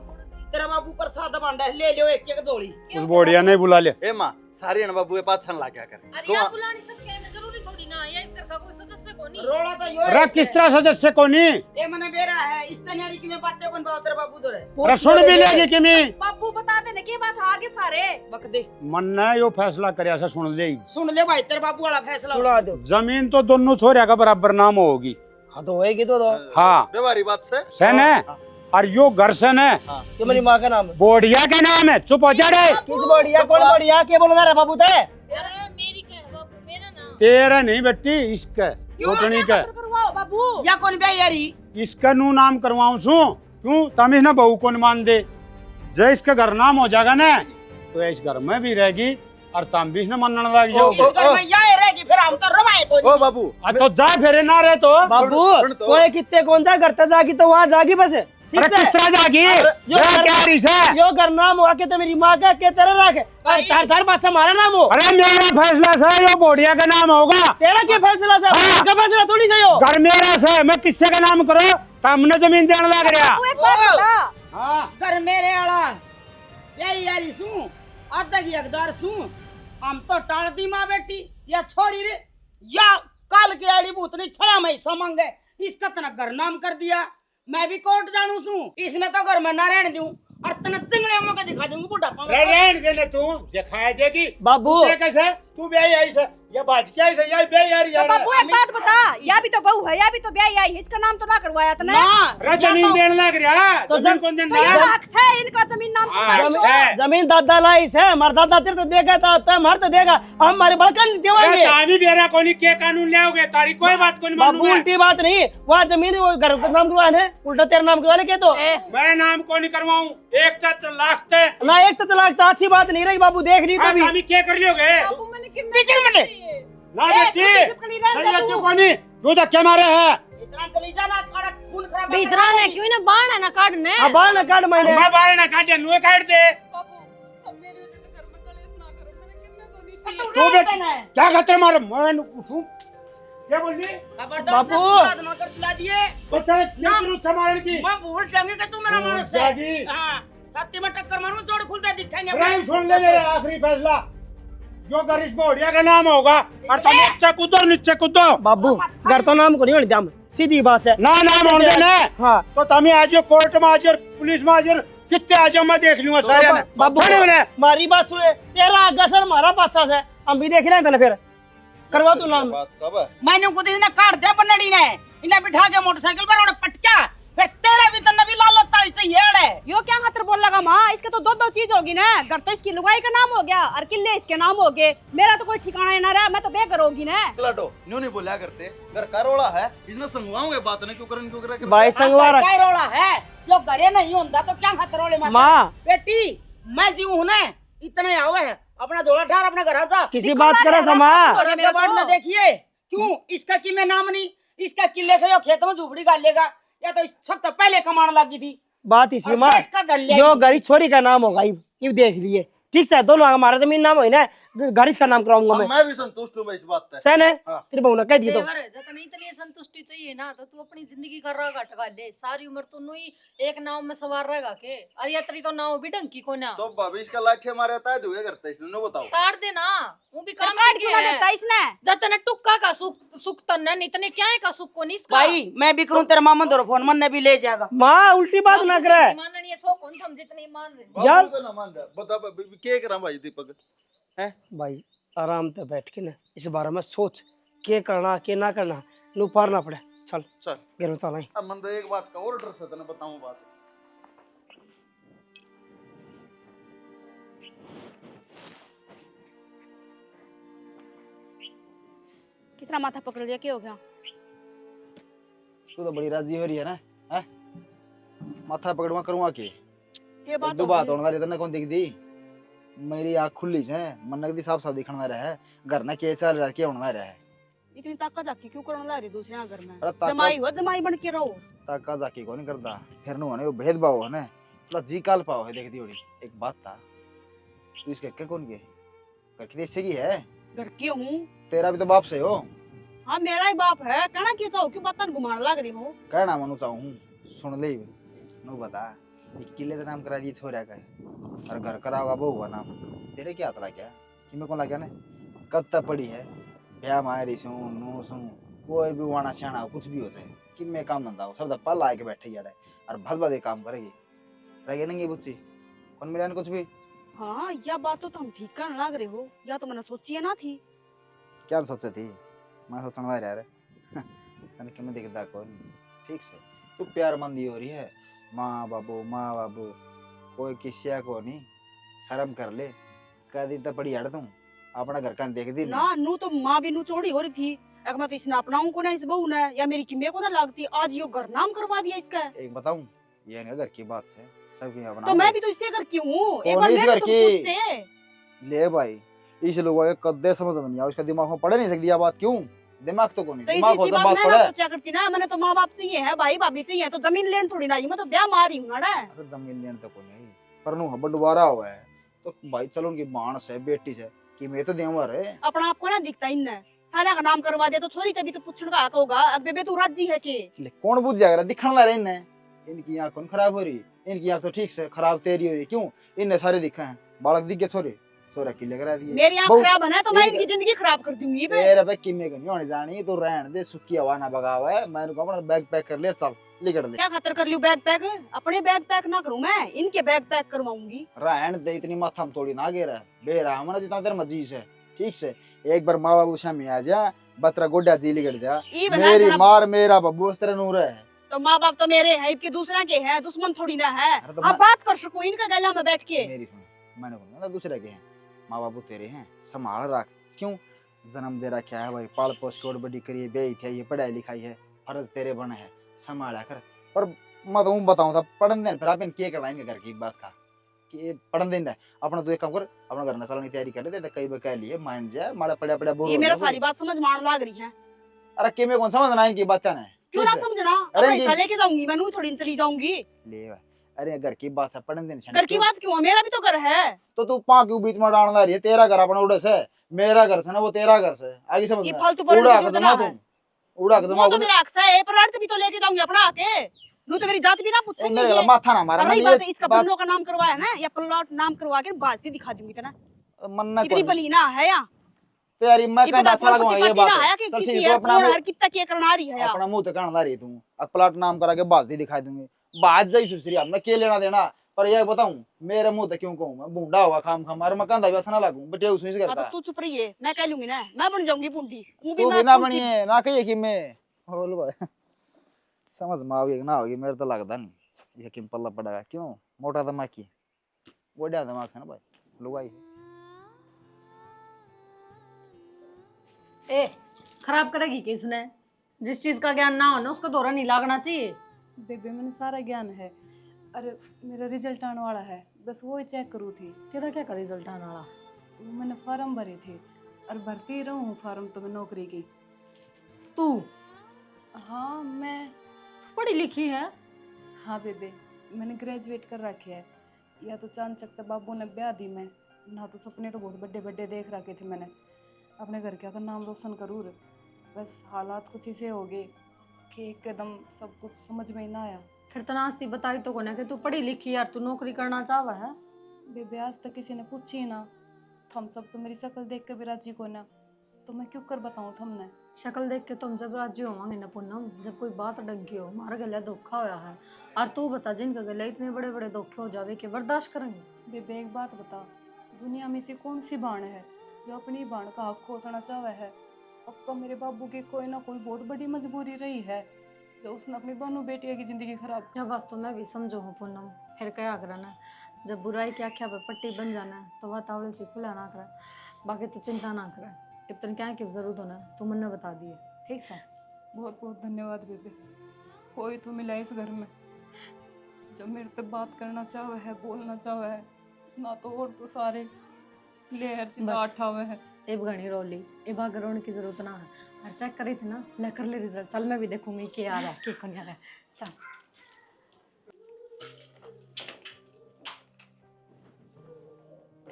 तेरा बाबू प्रसाद बांटा है, ले लो एक एक दोली। उस बोड़िया ने बुला ले। ए माँ सारी ने बाबू के पास छन ला क्या कर। अरे आप बुलानी सब क्या है, जरूरी थोड़ी ना या इस घर का कोई सदस्य को नहीं। रोला तो यो अरे है किस तरह सदस्य को नहीं? ये मने बेरा है, इस तनियारी की मैं बातें कौन बात तेरा बाबू दो रे। अरे सुन भी लेगी कि मैं बापू बता देने की बात आगे सारे बक दे, मन ने यो फैसला करया से सुन ले। सुन ले भाई, तेरे बाबू वाला फैसला सुना दो। जमीन तो दोनों छोरिया का बराबर नाम होगी। हाँ तो होएगी तो हाँ व्यवहारी बात से सन है, और यो घर सन है, ये मेरी माँ का नाम है। बोड़िया के नाम है। चुप हो जा रे। किस बढ़िया कौन बढ़िया के बोल रहा है बाबू? ते अरे मेरी क्या है बाबू, मेरा नाम। तेरा नहीं बेटी, इसका छोटनी का। करवाओ बाबू। या कौन बे यारी? इसका नू नाम करवाऊं सु क्यों? तम इस ना बहू को मान दे, जब इसका घर नाम हो जाएगा ना तो इस घर में भी रहेगी और तम भी इसने मानने लग जाओ। इस घर में या रहेगी, फिर हम तो रवाए को ओ बाबू तो जा फेरे ना रहे तो। बाबू सुन तो। कोई कितने कौन सा करता जागी तो वहाँ जागी बस। ठीक अरे है? किस तरह जागी? जो जा घर- क्या रिस है? यो घर नाम हुआ के तो मेरी माँ का के तेरा रखे और तार तार बात से हमारा नाम हो। अरे मेरा फैसला से यो बोड़िया का नाम होगा। तेरा क्या फैसला से? हाँ। उनका फैसला थोड़ी सही हो। घर मेरा से, मैं किससे का नाम करो? हमने जमीन देने लग रहा। हाँ घर मेरे वाला यारी यारी सु आधा की हकदार सु, हम तो टाल दी माँ बेटी या छोरी रे, या काल की आड़ी भूतनी छड़ा में हिस्सा मांगे, इसका तना घर नाम कर दिया। मैं भी कोर्ट जानू सू, इसने तो घर में ना रहने दूं, और तना चिंगड़े मौके दिखा दूंगा बुढ़ापा में। रहने देने तू दिखाई देगी बाबू तू कैसे तू ब्याह आई से या बाज क्या है या ब्याह यार तो यार बाबू एक बात बता, या भी तो बहू है, या भी तो ब्याह आई है, इसका नाम तो ना करवाया तने। ना रे जमीन देने लग रहा तो जमीन कौन देने तो ये लगा हक है इनका जमीन नाम हाँ, तुम्हारी है। जमीन दादा लाई से हमारा दादा तेरे तो देगा तो हमारे तो देगा हम हमारे बड़का नहीं देवाएंगे। तामी बेरा कोनी के कानून ले आओगे तारी कोई बात कोनी बाबू मानूंगा उल्टी बात नहीं, वहाँ जमीन वो घर का नाम करवाने है, उल्टा तेरा नाम करवाने के तो ए, मैं नाम को नहीं करवाऊं एक तक लाख ते ना एक तो तलाक तो अच्छी बात नहीं रही बाबू, देख ली तभी तामी क्या कर लियोगे बाबू मैंने कितने ना बेटी चलिए क्यों कोनी क्यों धक्के मारे है इतना चली जाना थोड़ा खून खराब भीतरा ने क्यों ना बाण है ना काटने। अब बाल न काट मैंने मैं बाहर ना काट दे नुए काट दे बाबू हम मेरे लिए घर में कलेश ना करो, मैंने कितने को नहीं चाहिए। तू बेटी क्या खतरे मारे मैं उसू क्या बोल रही जबरदस्त बाबू। बात ना कर दिला दिए। तो तेरे क्या जरूरत है मारने की मैं भूल जाऊंगी कि तू मेरा भूल मानस है। जाएगी। हाँ छाती में टक्कर मारूं जोड़ खुलता दिखाएंगे प्रेम सुन ले मेरा आखिरी फैसला जो गरिश बोड़िया का नाम होगा और तुम नीचे कूदो बाबू घर तो नाम को नहीं होने दिया हम, सीधी बात है। ना नाम होने देना हाँ तो तुम्हें आज कोर्ट में आज पुलिस में आज कितने आज मैं देख लूंगा सारे ने बाबू छोड़े मैंने हमारी बात सुने, तेरा आगा सर हमारा पासा है, हम भी देख लेंगे फिर करवा तू नाम। बात कब है? मैंने को इन्हें काट दिया पन्नड़ी ने, इन्हें बिठा के मोटरसाइकिल पर और पटका, फिर तेरे भी तो नबी लाल ताली से येड़ है। यो क्या खतर बोल लगा माँ, इसके तो दो दो चीज होगी ना, घर तो इसकी लुगाई का नाम हो गया और किले इसके नाम हो गए, मेरा तो कोई ठिकाना ही ना रहा, मैं तो बेघर होगी ना। लाडो न्यू नहीं बोला करते, घर का रोला है, इसने संगवाओगे बात ने क्यों करे भाई संगवार क्या रोला है, जो घरे नहीं होता तो क्या खतर रोले माँ बेटी मैं जीव हूं ना, इतने आवे है, अपना झोला ठार अपना घर आ जा। किसी बात करे समा और मेरा कबाड़ न तो। देखिए क्यों इसका कि मैं नाम नहीं, इसका किले से यो खेत में झुपड़ी गाल लेगा, या तो इस सब तो पहले कमाने लगी थी बात इसी और माँ देश का दलिया जो गरीब छोरी का नाम होगा ये देख लिए, ठीक से दोनों हमारा जमीन नाम हो ना, गारिश का नाम कराऊंगा मैं। मैं भी संतुष्ट हूँ इस बात से। सहन है हाँ। तेरे बहू ने कह दिया तो देवर जब नहीं इतनी संतुष्टि चाहिए ना तो तू अपनी जिंदगी का राग अटका ले, सारी उम्र तू नुई एक नाव में सवार रहेगा के, अरे यात्री तो नाव भी डंकी को ना तो भाभी इसका लाठी मारे था दुए करते इसने नो बताओ। तार देना, वो भी काम काट करके क्यों ना है। देता इसने? जब तने टुक्का का सुख तन्ने नहीं तने क्या है का सुख को नहीं इसका। भाई मैं भी करूं तेरे मामा दो फोन मन ने भी ले जाएगा। माँ उल्टी बात ना करे। माननीय सो कौन हम जितने मान रहे यार- बाबू को ना मान दे, बता क्या करा भाई दीपक हैं? भाई आराम से बैठ के ना इस बारे में सोच के करना के ना करना, नु पारना पड़े। चल चल घर में चल आई। अब मन तो एक बात का और डर से तने बताऊं बात। कितना माथा पकड़ लिया, क्या हो गया? तू तो बड़ी राजी हो रही है ना, हैं? माथा पकड़वा करूंगा के ये बात दो हो बात गई। होने तने कौन दिख दी, मेरी आँख खुली है, मन नगदी साफ साफ दिखना रहे, घर ना के चल रहा के होना रहे। इतनी ताकत जाके क्यों करने ला रही दूसरे यहाँ घर में? अरे ताकत- जमाई हो, जमाई बन के रहो। ताका जाके कौन करता, फिर नु ने वो भेदभाव है ना, थोड़ा जी काल पाओ है देख दी होड़ी। एक बात था, तू इसके के कौन के घर की देश से की है, घर की हूँ। तेरा भी तो बाप से हो, हाँ मेरा ही बाप है, कहना क्या चाहो, क्यों बात घुमाने लग रही हो? कहना मनु चाहूँ सुन ले नु बता, ये किले का नाम करा दिए छोरा का और घर करा होगा बहू का नाम, तेरे क्या तला क्या कि मैं कौन लगा ने कद तक पड़ी है, ब्याह मारी सू नु सू कोई भी वाना सियाना कुछ भी हो जाए कि मैं काम धंधा हो सब दप्पा ला के बैठे यार और भस भस काम करेगी रह नहीं बुच्ची कौन मिला कुछ भी। हाँ यह बात तो तुम ठीक करने लग रहे हो, या तो मैंने सोची है ना थी। क्या सोचे थी, मैं सोचना यार तने कि मैं देखता कौन ठीक से तू प्यार मंदी हो रही है, माँ बाबू कोई किसिया को नहीं शर्म कर ले, कह दी तो पड़ी हट तू अपना घर का देख दी ना नू तो माँ भी नू चोड़ी हो रही थी, एक मैं तो इसने अपनाऊं को ना इस बहू ने, या मेरी किमे को ना लगती, आज यो घर नाम करवा दिया इसका। एक बताऊं ये नहीं घर की बात से सबकी अपना तो मैं भी तो इससे घर की हूँ, एक कौन बार इस मेरे घर तो की? पूछते। ले भाई इस लोगों के कद्दे समझ में नहीं आया, उसका दिमाग में पढ़ नहीं सकती बात, क्यों दिमाग तो कौन तो दिमाग इसी हो सी सब बात बात मैं पड़ा ना है। सोचा करती ना, मैंने तो माँ बाप चाहिए है, भाई भाभी चाहिए, तो जमीन लेन थोड़ी ना आई, मैं तो ब्याह मारी हूँ ना। अरे जमीन लेने तो कोई नहीं पर नु हब दोबारा हुआ है तो भाई चलो उनकी बाण से बेटी से कि मैं तो देवा रे अपना आपको ना दिखता इनने, सारा का नाम करवा दिया तो छोरी तभी तो पूछने का हक होगा, अब बेबे तू राजी है के? ले कौन बुझ जाएगा दिखण ला रहे इन्हें, इनकी आंख कौन खराब हो रही, इनकी आंख तो ठीक से खराब तेरी हो रही, क्यों इन्हें सारे दिखा हैं बालक दिख गए छोरे छोरा किले करा दिए मेरी आँख बहु- खराब है ना तो मैं एक- इनकी जिंदगी खराब कर दूंगी बे। तेरे पे किन्ने का नहीं होने जानी तू रहन दे सुखी हवा ना बगावा है मैंने कहा अपना बैग पैक कर ले चल निकल ले क्या खातर कर लियो बैग पैक? अपने बैग पैक ना करूं मैं, इनके बैग पैक करवाऊंगी। रहन दे इतनी माथा में थोड़ी ना गिरा बेरा हमारा जितना तेरा मर्जी से ठीक से एक बार माँ बाबू शामी आ जा बतरा गोड्या जी लिगड़ जा ई बना मेरी बना- मार मेरा बब्बू उस तरह नूर है तो माँ बाप तो मेरे हैं, इनके दूसरा के हैं, दुश्मन थोड़ी ना है। अरे तो आप बात कर सको इनका गला में बैठ के। मेरी सुन मैंने बोला दूसरे के हैं माँ बाबू तेरे हैं संभाल रख क्यों जन्म दे रखा है भाई पाल पोस के बड़ी करिए बेई थे ये पढ़ाई लिखाई है फर्ज तेरे बने है संभाला कर पर मैं तो बताऊं था पढ़न देन फिर आप इन के करवाएंगे घर की एक बात का कि पढ़न देन है अपना तो एक काम कर अपना घर में चलने की तैयारी कर ले तो कई बार कह लिए मान जा माड़ा पड़ा पड़ा बोल ये मेरा सारी बात समझ मान लाग रही है। अरे के में कौन समझना इनकी बात क्या है क्यों ना समझना? अरे अपने ये- हिस्सा लेके जाऊंगी मैं, नू थोड़ी चली जाऊंगी। ले भाई अरे घर की बात से पढ़न देन घर की बात क्यों है? मेरा भी तो घर है। तो तू पा क्यों बीच में डालना रही है तेरा घर अपना उड़े से मेरा घर से ना वो तेरा घर से आगे समझ ये में फालतू बड़े उड़ा जो के जमा जना है। तू उड़ा के जमा वो तो मेरा हक है, पर अर्थ भी तो लेके जाऊंगी अपना आके। नू तो मेरी जात भी ना पूछेंगे मेरे ये। गला माथा ना मारा और रही मैं बात इसका बन्नों का नाम करवाया ना, या प्लॉट नाम करवा के बाजी दिखा दूंगी तना। मन्ना इतनी कौन बलीना है या तेरी मैं ये कहता पता अच्छा लगवा ये बात ना है है कि चल किसी ठीक है है अपना कौन मुंह हर कितना के करना रही है या। अपना मुंह तो कहना रही तू प्लाट नाम करा के बाजी दिखाई दूंगी बात जाई सुसरी हमने के लेना देना पर ये बताऊं मेरे मुंह तो क्यों कहूं मैं बूंडा हुआ खाम खाम और मैं कहता भी अच्छा ना लागूं बेटे उसमें से हाँ करता तो तू चुप रही है, मैं कह लूंगी ना, मैं बन जाऊंगी बूंदी। तू भी ना बनिए ना कहिए कि मैं बोल भाई समझ में आओगी कि ना होगी मेरे तो लगता नहीं यकीन पल्ला पड़ेगा क्यों मोटा दिमाग की गोड्या दिमाग से ना भाई लुगाई ए खराब करेगी किसने? जिस चीज का ज्ञान ना हो ना उसको दोहरा नहीं लागना चाहिए। बेबे मैंने सारा ज्ञान है। अरे मेरा रिजल्ट आने वाला है, बस वो ही चेक करूँ थी। तेरा क्या कर रिजल्ट आने वाला? वो मैंने फॉर्म भरे थे और भरती ही रहूँ फॉर्म तो मैं नौकरी की। तू हाँ मैं पढ़ी लिखी है? हाँ बेबे मैंने ग्रेजुएट कर रखे है। या तो चांद चकता बाबू ने ब्याह दी मैं ना, तो सपने तो बहुत बड़े बड़े देख रखे थे मैंने, अपने घर का नाम रोशन करूँ। बस हालात कुछ ऐसे हो गए कि एकदम सब कुछ समझ में ही ना आया। फिर तनास्ती बताई तो कोने कि तू पढ़ी लिखी यार, तू नौकरी करना चाहवा है? बेबे आज तक किसी ने पूछी ही ना, थम सब तो मेरी शक्ल देख के भी राजी को ना, तो मैं क्यों कर बताऊँ थमने। शक्ल देख के तुम जब राजी होवांगे ना पूनम, जब कोई बात अटक गई हो, हमारे गले धोखा होया है। और तू बता जिनके गले इतने बड़े बड़े धोखे हो जावे कि बर्दाश्त करेंगे? बेबे एक बात बता, दुनिया में से कौन सी बाण है जो अपनी बाण का हक खोसना चाहे है? पक्का मेरे बाबू की कोई ना कोई बहुत बड़ी मजबूरी रही है जो उसने अपनी दोनों बेटियों की जिंदगी खराब की। यह बात तो मैं भी समझो हूँ पूनम, फिर क्या करना, जब बुराई की आख्या पे पट्टी बन जाना है तो वह तावड़े से खुला ना करे। बाकी तो चिंता ना करे, इतने क्या की जरूरत होना तू मैंने बता दिए। ठीक है, बहुत बहुत धन्यवाद बेबे। कोई तो मिला इस घर में जो मेरे से बात करना चाहे है, बोलना चाहे है ना, तो और तो सारे लेहर चिंता बस। उठावे है। अब घनी रोली अब आगे रोने की जरूरत ना है। और चेक करी थी ना, ले कर ले रिजल्ट, चल मैं भी देखूंगी क्या आ रहा है क्या नहीं आ रहा है। चल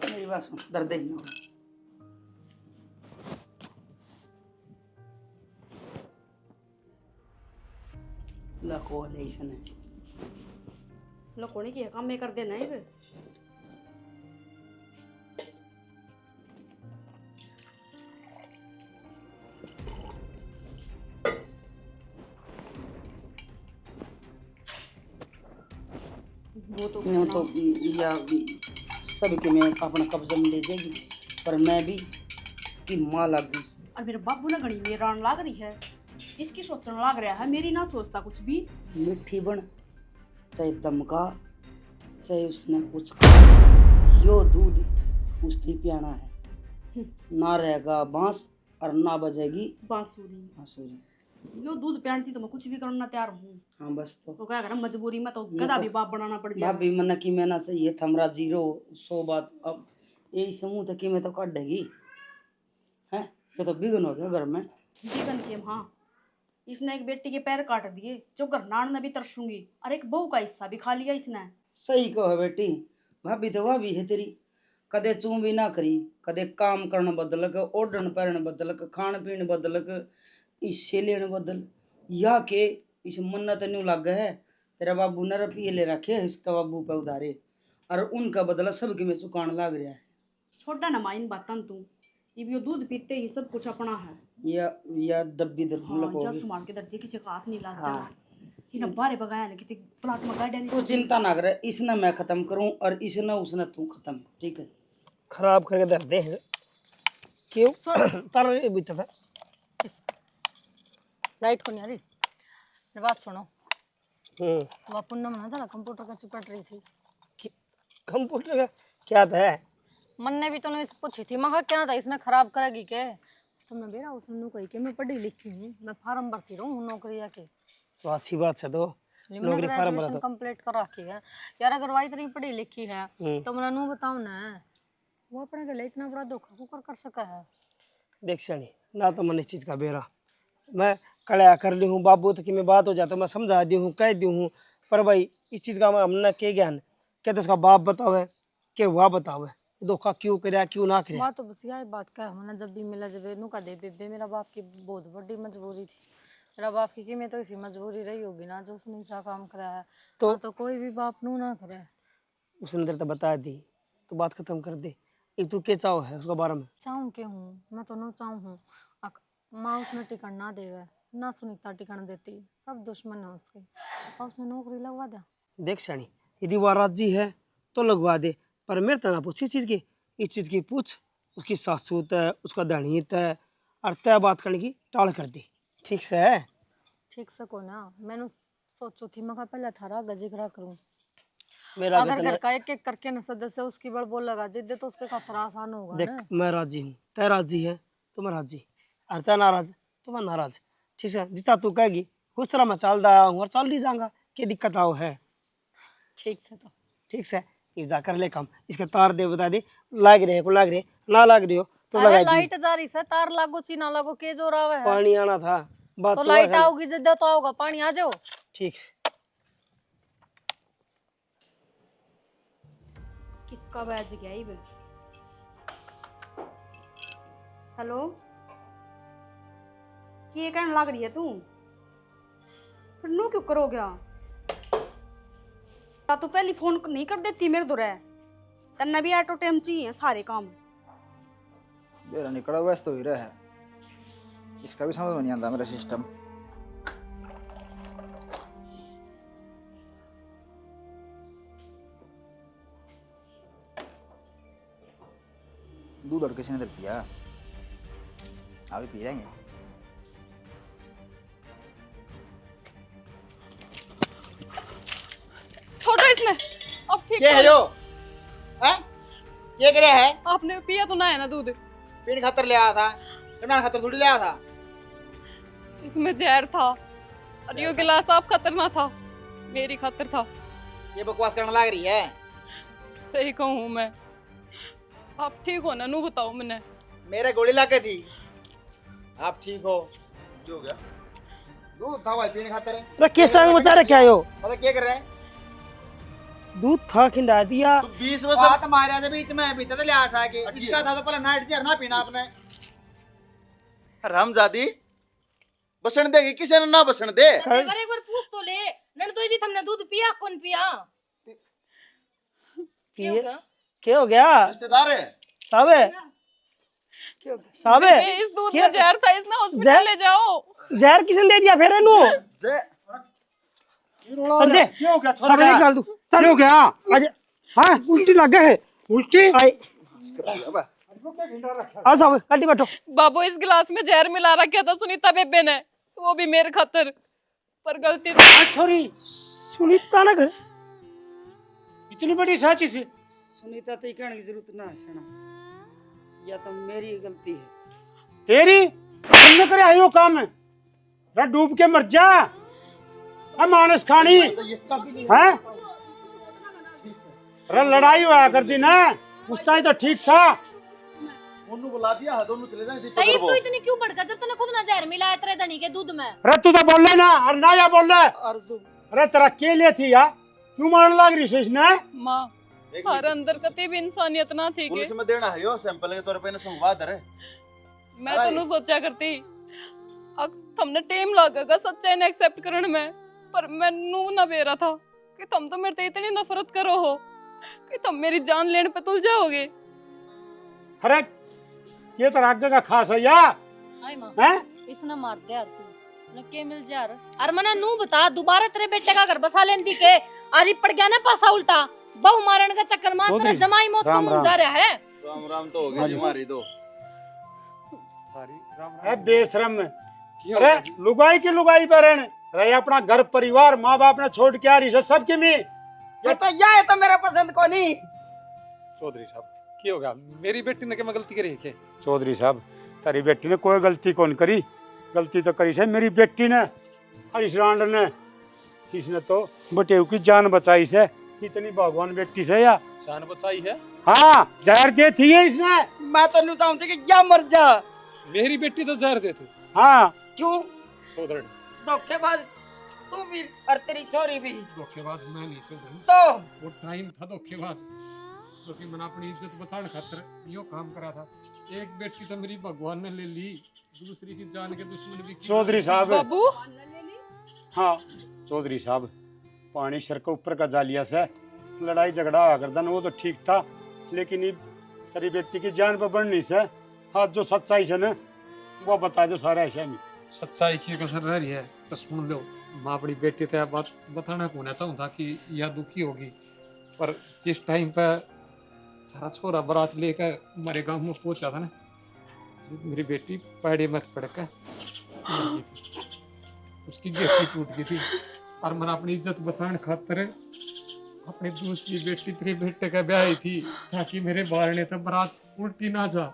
मेरी बात सुन दर्द ही ना लखो ले इसने लकोने की काम में कर देना है बे। वो तो यूं तो या सब के मैं अपना कब्जा में ले जाएगी पर मैं भी इसकी माँ लग गई। और मेरे बाबू ने घड़ी मेरी रान लाग रही है, इसकी सोचने लाग रहा है, मेरी ना सोचता कुछ भी। मिट्टी बन चाहे दमका चाहे उसने कुछ यो दूध उसकी पियाना है, ना रहेगा बांस और ना बजेगी बांसुरी बांसुरी। यो दूध पहनती तो मैं कुछ भी करना तैयार हूँ। हाँ बस तो क्या करें मजबूरी में, तो गधा भी बाप बनाना पड़ जाए। भाभी मना की मैं ना चाहिए थमरा 0-100 बात अब यही समूह तक की मैं तो काट देगी है। ये तो बिगन हो गया घर में जीवन के हाँ, इसने एक बेटी के पैर काट दिए जो गरनान ने भी तरसूंगी, और एक बहू का हिस्सा भी खा लिया इसने। सही कहो है बेटी, भाभी तो भाभी है तेरी, कदे चूं भी ना करी, कदे काम करना बदलक, ओढ़न पहन बदलक, खान पीन बदलक, इससे लेन बदल या के इस मन्नत न्यू लग है तेरा बाबू ने रुपये ले रखे है इसका बाबू पे उधारे और उनका बदला सबके में चुकान लाग रहा है। छोड़ा ना माइन बातन तू, इब यो दूध पीते ही सब कुछ अपना है। या डब्बी दर हाँ, जा सुमान के दर्दी किसी का हाथ नहीं लग जा। हाँ। कि ना बारे बगाया ने कितने प्लाट में गाड़ियां तू नहीं। चिंता ना करे, इसने मैं खत्म करूं और इसने उसने तू खत्म, ठीक है? खराब करके दे दे क्यों तार बीता था लाइट को नहीं आ रही। मेरी बात सुनो, हम्म तो आप पुन्ना मना था ना कंप्यूटर का चिपट रही थी। कंप्यूटर का क्या था? मन ने भी तो पूछी थी, मगर क्या था इसने खराब करेगी के? तुमने बेरा उसने कही कि मैं पढ़ी लिखी हूँ, मैं फार्म भरती रहूँ नौकरी के। तो अच्छी बात है, तो नौकरी फार्म भरा ग्रेजुएशन था। कंप्लीट कर रखी है यार। अगर वही इतनी पढ़ी लिखी है हम्म। तो मैंने बताओ ना, वो अपने गले इतना बड़ा धोखा कर सका है। देख सनी ना तो मन इस चीज का बेरा मैं कड़ा कर ली हूँ बाबू तो कि मैं बात हो जाता मैं समझा दी हूँ कह दी हूँ, पर भाई इस चीज का हमने के ज्ञान क्या तो उसका बाप बतावे के वह बतावे धोखा क्यों करे क्यों ना करे। बात तो बस यही बात का है, जब भी मिला जब नु का दे बेबे, मेरा बाप की बहुत बड़ी मजबूरी थी। मेरा बाप की मैं तो इसी मजबूरी रही होगी ना जो उसने ऐसा काम करा है। तो कोई भी बाप नू ना करे। उसने तेरे तो बता दी तो बात खत्म कर दे। एक तू के चाहो है उसके बारे में? चाहूँ के हूँ मैं तो नो चाहूँ हूँ। माँ उसने टिकट ना देवे ना सुनीता टिकट देती, सब दुश्मन है उसके, और उसने नौकरी लगवा दिया। देख सनी यदि वह राजी है तो लगवा दे, पर मेरे तो ना पूछ इस चीज़ की पूछ उसकी सासू है उसका धनीत है और तय बात करने की टाल कर दी। ठीक से है? ठीक से को ना मैंने सोचो थी मैं पहले थारा गजिगरा करूँ। मेरा अगर घर का एक एक करके न सदस्य उसकी बड़ बोल लगा जिद्दे तो उसके खतरा आसान होगा देख ना। मैं राजी हूँ, तय राजी है तो मैं राजी, और तय नाराज तो मैं नाराज। ठीक है जितना तू कहेगी उस तरह मैं चल रहा हूँ और चल नहीं जाऊंगा, क्या दिक्कत आओ है? ठीक से तो ठीक से ये जा कर ले काम, इसके तार दे बता दे लाग रहे को लाग रहे ना लाग रही हो तो अरे लगा लाइट जा रही से तार लागो ची ना लागो के जो रहा है। पानी आना था बात तो तो लाइट है। आओगी जिद्दे तो आओगा पानी आ जाओ। ठीक से किसका बैज गया ही बे? हेलो, ये कहने लग रही है तू? फिर नू क्यों करो गया? तू पहले फोन नहीं कर देती मेरे दुरे, तन्ने भी ऑटो टाइम चाहिए सारे काम। मेरा निकला व्यस्त हो ही रहा है, इसका भी समझ में नहीं आता मेरा सिस्टम। दूध और किसी ने इधर पिया, अभी पी जाएंगे। छोड़ो इसमें, अब ठीक क्या है यो? हैं? ये क्या है? आपने पिया तो ना है ना दूध? पीने खातर ले आया था, कनाल खातर थोड़ी ले आया था। इसमें जहर था और यो गिलास आप खतरनाक था, मेरी खातर था। ये बकवास करने लग रही है। सही कहूँ मैं, आप ठीक हो ना? नू बताओ मैंने। मेरे गोली लाके थी, आप ठीक हो? जो हो गया? दूध था भाई पीने खातर। अरे कैसा बचा रहे क्या हो? पता क्या कर रहा है? दूध था खिंडा दिया। 20 वर्ष हाथ मारा जब बीच में बीता तो ले आठा के इसका था तो पहले नाइट से ना पीना आपने। हरामजादी बसण देगी किसी ने ना बसण दे। एक बार पूछ तो ले नन तो जी तुमने दूध पिया कौन पिया? पिए क्या हो गया? रिश्तेदार है साबे साबे इस दूध में जहर था, इसने हॉस्पिटल ले जाओ। जहर किसने दे दिया फिर इन्हू? संजय क्यों हो गया? साबे एक साल तू चल हो गया। आज हाँ उल्टी लग गए, उल्टी। आई आ साबे कट्टी बैठो। बाबू इस गिलास में जहर मिला रखा था सुनीता बेबे ने, वो भी मेरे खातर, पर गलती थी। छोरी सुनीता ना घर इतनी बड़ी साची से सुनीता तो कहने की जरूरत ना है सेना, या तो मेरी गलती है। तेरी तुमने करे आयो काम है रे, डूब के मर जा। मानस खानी है अरे लड़ाई हुआ करती ना उस टाइम तो ठीक था। उन्होंने बुला दिया है, दोनों चले जाए। तई तू इतनी क्यों भड़का जब तूने खुद ना जहर मिलाया तेरे धनी के दूध में? अरे तू तो बोल ना और ना या बोल रहा है। अर्जु अरे तेरा के लिए थी यार, क्यों मारने लग रही है इसने? माँ थारे अंदर कति भी इंसानियत ना थी के? पुलिस में देना है यो सैंपल के तौर पे ने संगवा दरे। मैं तो नु सोचा करती अब तुमने टाइम लगेगा सच्चाई ने एक्सेप्ट करने में, पर मैं नू ना बेरा था कि तुम तो मेरे से इतनी नफरत करो हो कि तुम मेरी जान लेने पे तुल जाओगे। अरे ये तो आगे का खास है या आई मां हैं? इसने मार दे यार तू न के मिल जा यार अरे मने नू बता दोबारा तेरे बेटे का घर बसा लेंदी के अरे पड़ गया ना पासा उल्टा बहु मारन का चक्कर मार तेरा चौधरी, जमाई मौत राम तुम राम। जा रहा है राम राम तो हो हाँ गई जी। हमारी तो सारी राम अरे राम बेशरम क्यों अरे होगा जी? लुगाई की लुगाई बहन रहे अपना घर परिवार माँ बाप ने छोड़ के आ रही है सबकी में ये तो या है तो मेरा पसंद को नहीं। चौधरी साहब क्या होगा मेरी बेटी ने क्या मैं गलती करी है क्या चौधरी साहब तारी बेटी ने कोई गलती कौन करी गलती तो करी से मेरी बेटी ने हरीश रांड ने इसने तो बटेव की जान बचाई से इतनी भगवान बेटी से या जान बचाई है हाँ जहर दे थी है इसने मैं तो नहीं चाहती कि या मर जा। मेरी बेटी तो जहर दे तू हाँ क्यों? चौधरी धोखेबाज तू भी और तेरी छोरी भी। धोखेबाज मैं नहीं चौधरी तो वो टाइम था धोखेबाज क्योंकि मैंने अपनी इज्जत बचाने खातिर यो काम करा था एक बेटी तो मेरी भगवान ने ले ली दूसरी की जान के दुश्मन भी चौधरी साहब बाबू हाँ चौधरी साहब पानी सर के ऊपर का जालिया से लड़ाई झगड़ा हुआ करता ना वो तो ठीक था लेकिन ये तेरी बेटी की जान पर बढ़नी से हाथ जो सच्चाई से ना वो बता दो सारा ऐसा में सच्चाई की कसर रह रही है तो सुन लो माँ अपनी बेटी से बात बताना को ना चाहूँ था कि यह दुखी होगी पर जिस टाइम पे सारा छोरा बारात लेकर हमारे गांव में पहुंचा था ना मेरी बेटी पैड़े में पड़ के मर गई थी। उसकी गेटी टूट गई थी और मैंने अपनी इज्जत बचाने खातिर अपनी दूसरी बेटी तेरे बेटे का ब्याह थी ताकि मेरे बारने तक बारात उल्टी ना जा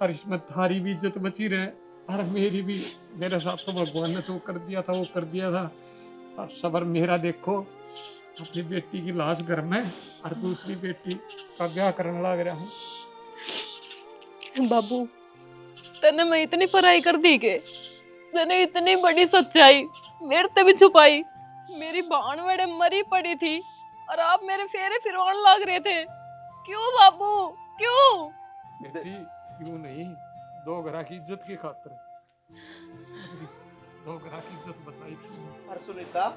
और इसमें थारी भी इज्जत बची रहे और मेरी भी मेरे साथ तो भगवान ने जो कर दिया था वो कर दिया था और सबर मेरा देखो अपनी बेटी की लाश घर में और दूसरी बेटी का ब्याह करने लग रहा हूँ बाबू तने मैं इतनी पढ़ाई कर दी के तने इतनी बड़ी सच्चाई मेरे से भी छुपाई मेरी बाण वेड़े मरी पड़ी थी और आप मेरे फेरे फिरवान लग रहे थे क्यों बाबू क्यों बेटी क्यों नहीं दो घरा की इज्जत की खातिर दो घरा की इज्जत बताई थी अरे सुनीता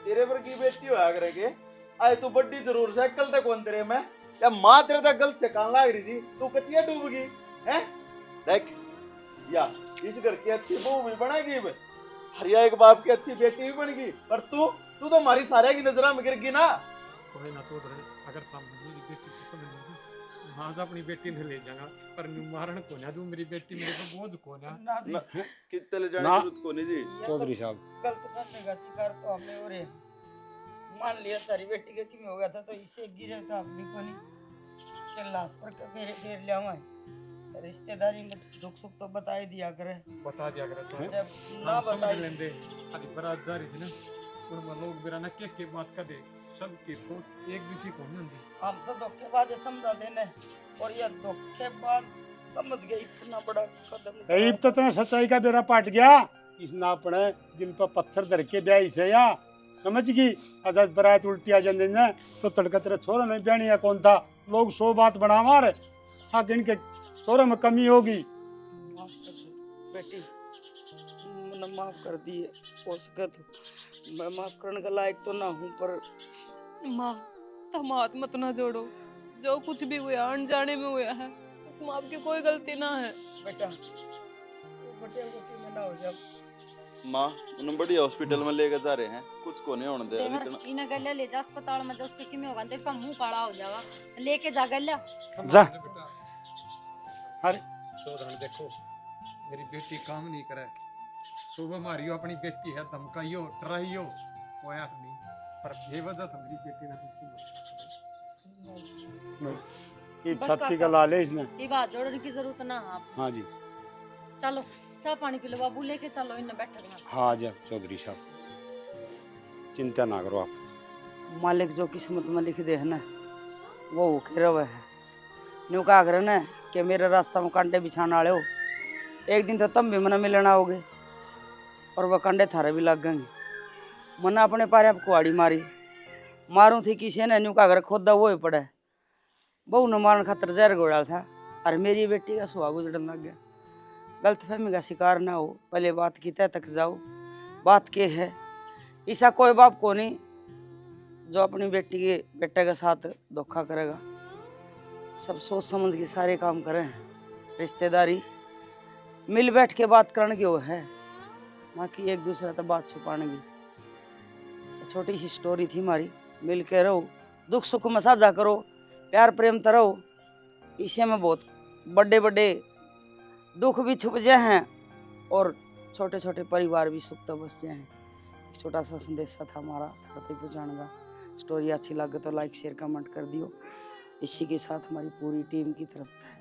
तेरे पर की बेटी होया करेगे आए तू बड्डी जरूर से कल तक कौन तेरे में या माँ तेरे तक गलत से कान लाग रही थी तू कतिया डूब गई हैं देख या इस घर की अच्छी बहू भी बनेगी हरिया एक बाप की अच्छी बेटी भी बन गई पर तू तो हमारी सारे की नजर में गिर गई ना कोई ना चौधरी अगर तुम मेरी बेटी पसंद नहीं माँ तो अपनी बेटी ने ले जाएगा पर मारण को ना तू मेरी बेटी मेरे को बोझ को ना ना जी, कितने ले जाने ना। की जरूरत को नहीं जी ये चौधरी तो साहब गलत करने का शिकार तो हमने हो रहे मान लिया तारी बेटी के किमें हो गया था तो इसे गिरे था अपनी को नहीं के लाश पर फेर फेर लिया मैं रिश्तेदारी में दुख सुख तो बता ही दिया करे बता दिया करे जब हम ना समझ बताई लेंदे अरे बारात जा रही थी ना उनमें लोग बिराना के बात कर दे सबकी सोच एक दूसरी को नहीं होती हम तो धोखेबाज समझा देने और ये धोखेबाज समझ गए इतना बड़ा कदम कहीं तो तेने सच्चाई का बेरा पाट गया इस ना पड़े दिल पर पत्थर धर के ब्याह से या समझ गई आजाद बरात उल्टी आ जाने ना तो तड़का तेरा छोरा नहीं ब्याह या कौन था लोग सो बात बना मार हाँ इनके छोरे में कमी होगी माफ कर दो बेटी मैंने माफ कर दिए हो सके तो मैं माफ करने का लायक तो ना हूँ पर माँ तुम हाथ मत ना जोड़ो जो कुछ भी हुआ अनजाने में हुआ है उसमें आपकी कोई गलती ना है बेटा वो बटे बटे में ना हो जा माँ उन्हें बड़ी हॉस्पिटल में लेकर जा रहे हैं कुछ को नहीं होने दे रहे तेवर इतना इन्हें गल्ला ले जा अस्पताल में जा उसके किमें होगा तो इसका मुंह काला हो जाएगा लेके जा गल्ला जा। बेटा अरे चौधरी देखो मेरी बेटी काम नहीं करे सुबह मारियो अपनी बेटी है धमकाइयो डराइयो कोई नहीं पर बेवजह तो मेरी बेटी ने ये बस छत्ती का काका। लाल है इसने ये बात जोड़ने की जरूरत ना है आप हाँ जी चलो चाय पानी पी लो बाबू लेके चलो इन बैठक में हाँ जी चौधरी साहब चिंता ना करो आप मालिक जो किस्मत में लिख दे है ना वो होके रवे है न्यू कहा करे ना कि मेरे रास्ता में कांटे बिछाने वाले हो एक दिन तो तुम भी मना मिलना होगे और वह कांटे थारे भी लग गएंगे मना अपने पारे आप कुआड़ी मारी मारूं थी किसी ने न्यू कहा करे खोदा वो ही पड़ा है बहू ने मारने खातर जहर घोड़ा था और मेरी बेटी का सुहाग उजड़न लग गया गलतफहमी का शिकार ना हो पहले बात की तय तक जाओ बात के है ऐसा कोई बाप को नहीं जो अपनी बेटी के बेटे के साथ धोखा करेगा सब सोच समझ के सारे काम करें। रिश्तेदारी मिल बैठ के बात करने की वो है, ना कि एक दूसरे से बात छुपाने की। छोटी सी स्टोरी थी हमारी। मिल के रहो, दुख सुख में साझा करो, प्यार प्रेम तो रहो। इसी में बहुत बड़े बड़े दुख भी छुप जाए हैं और छोटे छोटे परिवार भी सुख तो बस जाए हैं। एक छोटा सा संदेशा था हमारा धरती पहुँचाने का। स्टोरी अच्छी लगे तो लाइक शेयर कमेंट कर दियो। इसी के साथ हमारी पूरी टीम की तरफ है